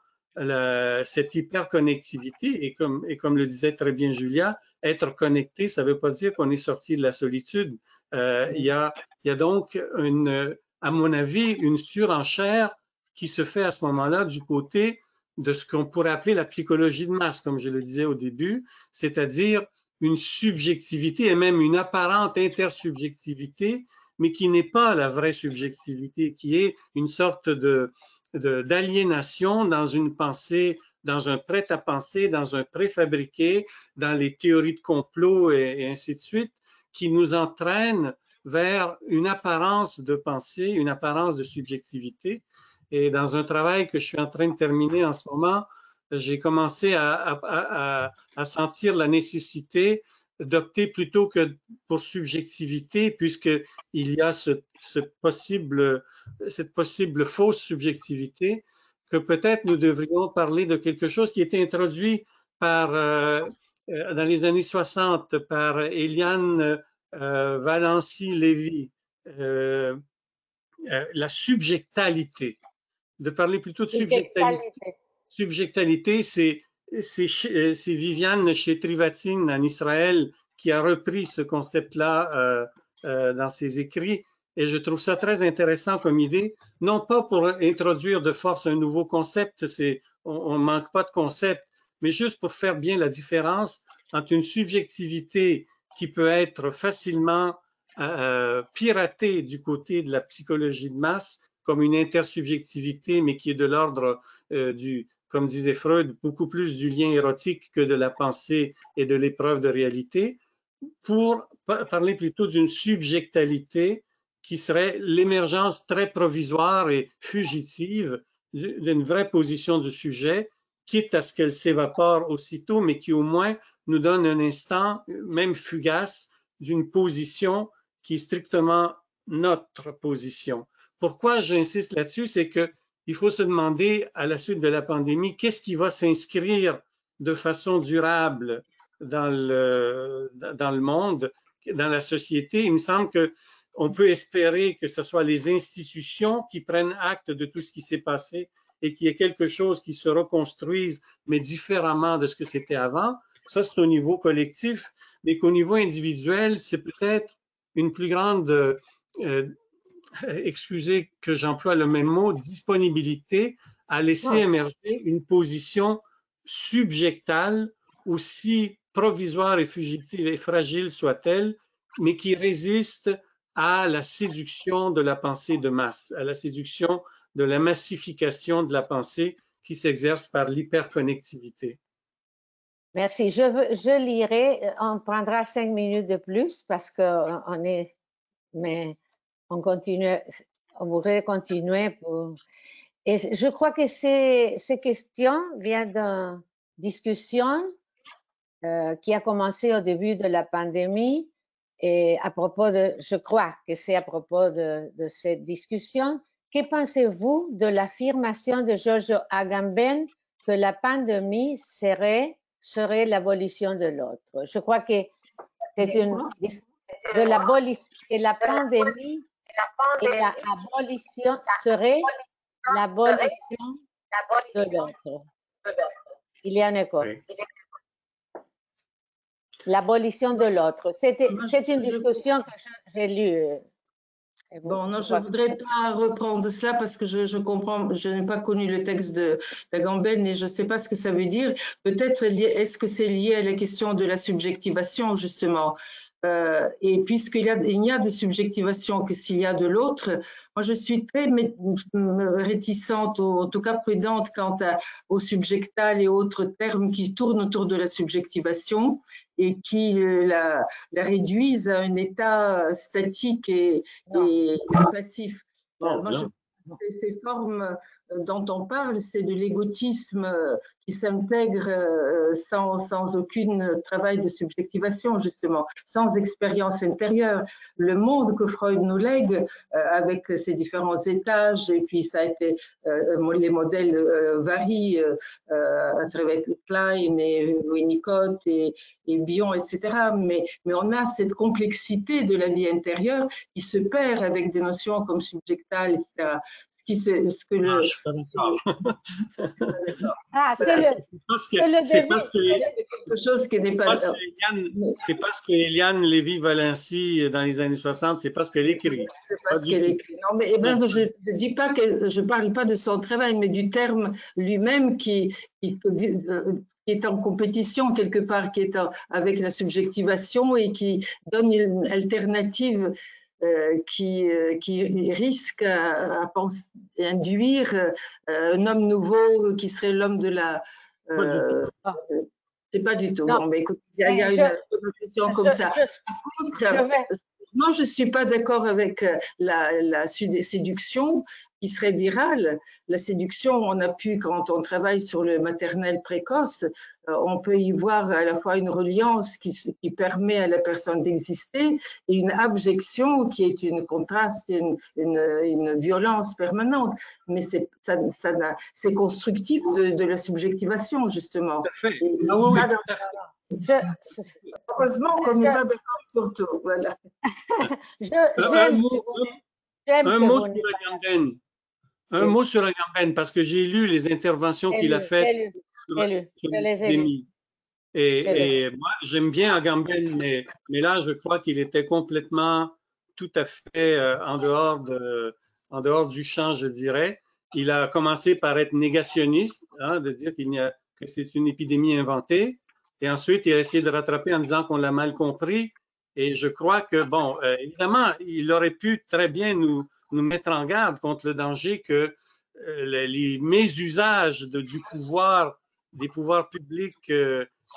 cette hyperconnectivité, et comme le disait très bien Julia, être connecté, ça ne veut pas dire qu'on est sorti de la solitude. Il y a donc, à mon avis, une surenchère qui se fait à ce moment-là du côté de ce qu'on pourrait appeler la psychologie de masse, comme je le disais au début, c'est-à-dire une subjectivité et même une apparente intersubjectivité, mais qui n'est pas la vraie subjectivité, qui est une sorte d'aliénation dans une pensée, dans un prêt-à-penser, dans un préfabriqué, dans les théories de complot et ainsi de suite, qui nous entraîne vers une apparence de pensée, une apparence de subjectivité. Et dans un travail que je suis en train de terminer en ce moment, j'ai commencé à sentir la nécessité d'opter plutôt que pour subjectivité, puisqu'il y a cette possible fausse subjectivité, que peut-être nous devrions parler de quelque chose qui a été introduit dans les années 60 par Eliane Valency-Lévy, la subjectalité. De parler plutôt de subjectalité. Subjectalité, c'est Viviane Chetrivatine en Israël qui a repris ce concept-là dans ses écrits et je trouve ça très intéressant comme idée, non pas pour introduire de force un nouveau concept, on ne manque pas de concept, mais juste pour faire bien la différence entre une subjectivité qui peut être facilement piratée du côté de la psychologie de masse comme une intersubjectivité, mais qui est de l'ordre comme disait Freud, beaucoup plus du lien érotique que de la pensée et de l'épreuve de réalité, pour parler plutôt d'une subjectalité qui serait l'émergence très provisoire et fugitive d'une vraie position du sujet, quitte à ce qu'elle s'évapore aussitôt, mais qui au moins nous donne un instant, même fugace, d'une position qui est strictement notre position. Pourquoi j'insiste là-dessus, c'est qu'il faut se demander à la suite de la pandémie, qu'est-ce qui va s'inscrire de façon durable dans le monde, dans la société. Il me semble qu'on peut espérer que ce soit les institutions qui prennent acte de tout ce qui s'est passé et qu'il y ait quelque chose qui se reconstruise, mais différemment de ce que c'était avant. Ça, c'est au niveau collectif, mais qu'au niveau individuel, c'est peut-être une plus grande excusez que j'emploie le même mot, disponibilité à laisser émerger une position subjectale, aussi provisoire et fugitive et fragile soit-elle, mais qui résiste à la séduction de la pensée de masse, à la séduction de la massification de la pensée qui s'exerce par l'hyperconnectivité. Merci. Je lirai, on prendra 5 minutes de plus parce qu'on est, mais on continue, on voudrait continuer et je crois que ces questions viennent d'une discussion qui a commencé au début de la pandémie et à propos je crois que c'est à propos de cette discussion. Que pensez-vous de l'affirmation de Giorgio Agamben que la pandémie serait serait l'abolition de l'autre. Je crois que c'est de l'abolition et la pandémie et l'abolition serait l'abolition de l'autre. Il y a un écho. Oui. L'abolition de l'autre. C'est une discussion que j'ai lue. Bon, non, je ne voudrais pas reprendre cela parce que je comprends, je n'ai pas connu le texte d'Agamben et je ne sais pas ce que ça veut dire. Peut-être est-ce que c'est lié à la question de la subjectivation, justement. Et puisqu'il n'y a de subjectivation que s'il y a de l'autre, moi je suis très réticente, ou en tout cas prudente quant au subjectal et autres termes qui tournent autour de la subjectivation et qui la réduisent à un état statique et passif. Moi, ces formes dont on parle, c'est de l'égotisme qui s'intègre sans aucun travail de subjectivation, justement, sans expérience intérieure. Le monde que Freud nous lègue, avec ses différents étages, et puis ça a été, les modèles varient à travers Klein et Winnicott et Bion, etc. Mais on a cette complexité de la vie intérieure qui se perd avec des notions comme subjectale, etc. Je suis pas d'accord. C'est parce que quelque chose qui n'est pas. C'est parce que Eliane Lévy-Valency dans les années 60, c'est parce qu'elle écrit. C'est parce qu'elle écrit. Non, mais je ne dis pas que je parle pas de son travail, mais du terme lui-même qui est en compétition quelque part, qui est avec la subjectivation et qui donne une alternative qui risque à induire un homme nouveau qui serait l'homme de la. C'est pas du tout. Bon, mais écoute, il y a une question comme ça. Moi, je ne suis pas d'accord avec la séduction qui serait virale. La séduction, on a pu, quand on travaille sur le maternel précoce, on peut y voir à la fois une reliance qui permet à la personne d'exister et une abjection qui est une contraste, une violence permanente. Mais c'est constructif de la subjectivation, justement. Heureusement qu'on n'est pas d'accord sur tout. Voilà. Un mot sur Agamben, parce que j'ai lu les interventions qu'il a faites sur l'épidémie. Et moi, j'aime bien Agamben, mais là, je crois qu'il était complètement, tout à fait en dehors du champ, je dirais. Il a commencé par être négationniste, de dire que c'est une épidémie inventée. Et ensuite, il a essayé de rattraper en disant qu'on l'a mal compris. Et je crois que, bon, évidemment, il aurait pu très bien nous mettre en garde contre le danger que les mésusages du pouvoir, des pouvoirs publics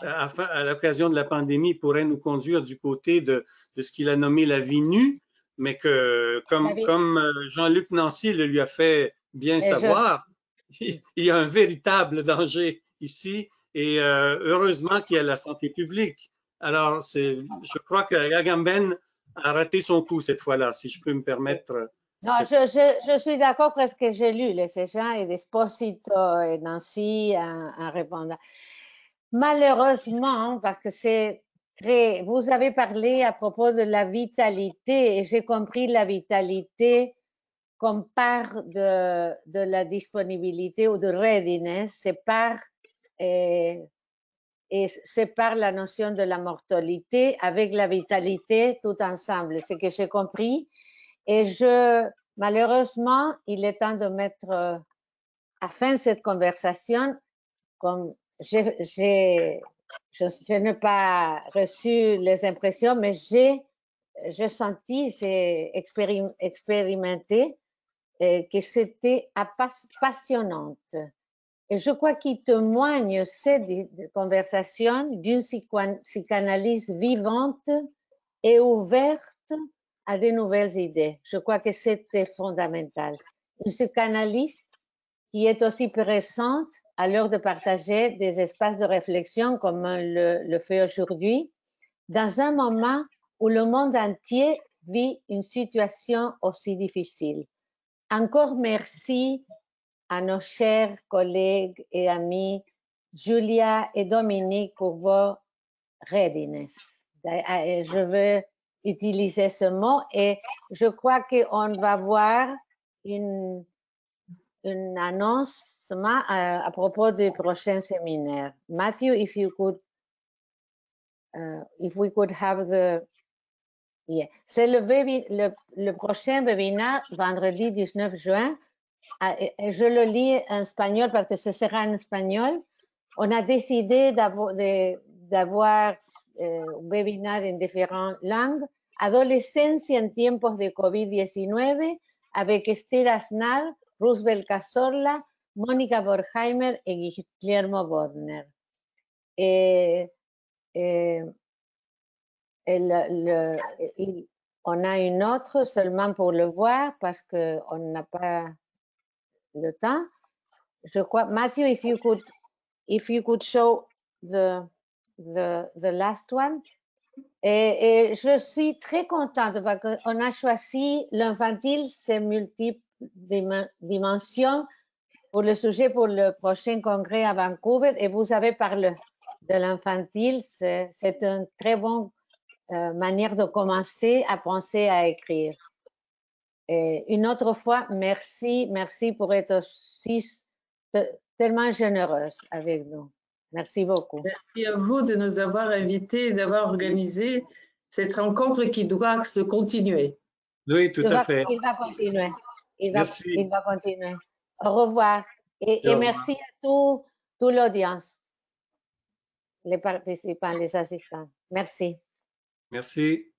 à l'occasion de la pandémie pourraient nous conduire du côté de ce qu'il a nommé la vie nue, mais que, comme Jean-Luc Nancy le lui a fait bien savoir, il y a un véritable danger ici. Et heureusement qu'il y a la santé publique. Alors, je crois qu'Agamben a raté son coup cette fois-là, si je peux me permettre. Non, je suis d'accord parce que j'ai lu les Séchants et Esposito et Nancy en répondant. Malheureusement, parce que c'est très. Vous avez parlé à propos de la vitalité et j'ai compris la vitalité comme part de la disponibilité ou de readiness, c'est par la notion de la mortalité avec la vitalité tout ensemble. C'est ce que j'ai compris. Et malheureusement, il est temps de mettre à fin cette conversation. Comme je n'ai pas reçu les impressions, mais j'ai senti, j'ai expérimenté que c'était passionnante. Et je crois qu'il témoigne cette conversation d'une psychanalyse vivante et ouverte à de nouvelles idées. Je crois que c'était fondamental. Une psychanalyste qui est aussi présente à l'heure de partager des espaces de réflexion comme le fait aujourd'hui, dans un moment où le monde entier vit une situation aussi difficile. Encore merci à nos chers collègues et amis Julia et Dominique pour vos readiness. Je veux utiliser ce mot et je crois qu'on va voir une annoncement à propos du prochain séminaire. Matthew, if you could, if we could have the, yeah. C'est le prochain webinaire, vendredi 19 juin. Je le lis en espagnol parce que ce sera en espagnol. On a décidé d'avoir un webinaire en différentes langues. Adolescencia en tiempos de COVID-19 avec Esther Aznar, Roosevelt Cazorla, Mónica Borheimer et Guillermo Bodner. On a une autre seulement pour le voir parce qu'on n'a pas le temps. Je crois, Matthew, if you could show the last one. Et je suis très contente parce qu'on a choisi l'infantile, ses multiples dimensions pour le sujet pour le prochain congrès à Vancouver. Et vous avez parlé de l'infantile. C'est une très bonne manière de commencer à penser à écrire. Et une autre fois, merci pour être aussi tellement généreuse avec nous. Merci beaucoup. Merci à vous de nous avoir invités et d'avoir organisé cette rencontre qui doit se continuer. Oui, tout à fait. Il va continuer. Merci. Il va continuer. Au revoir. Et merci à toute l'audience, les participants, les assistants. Merci. Merci.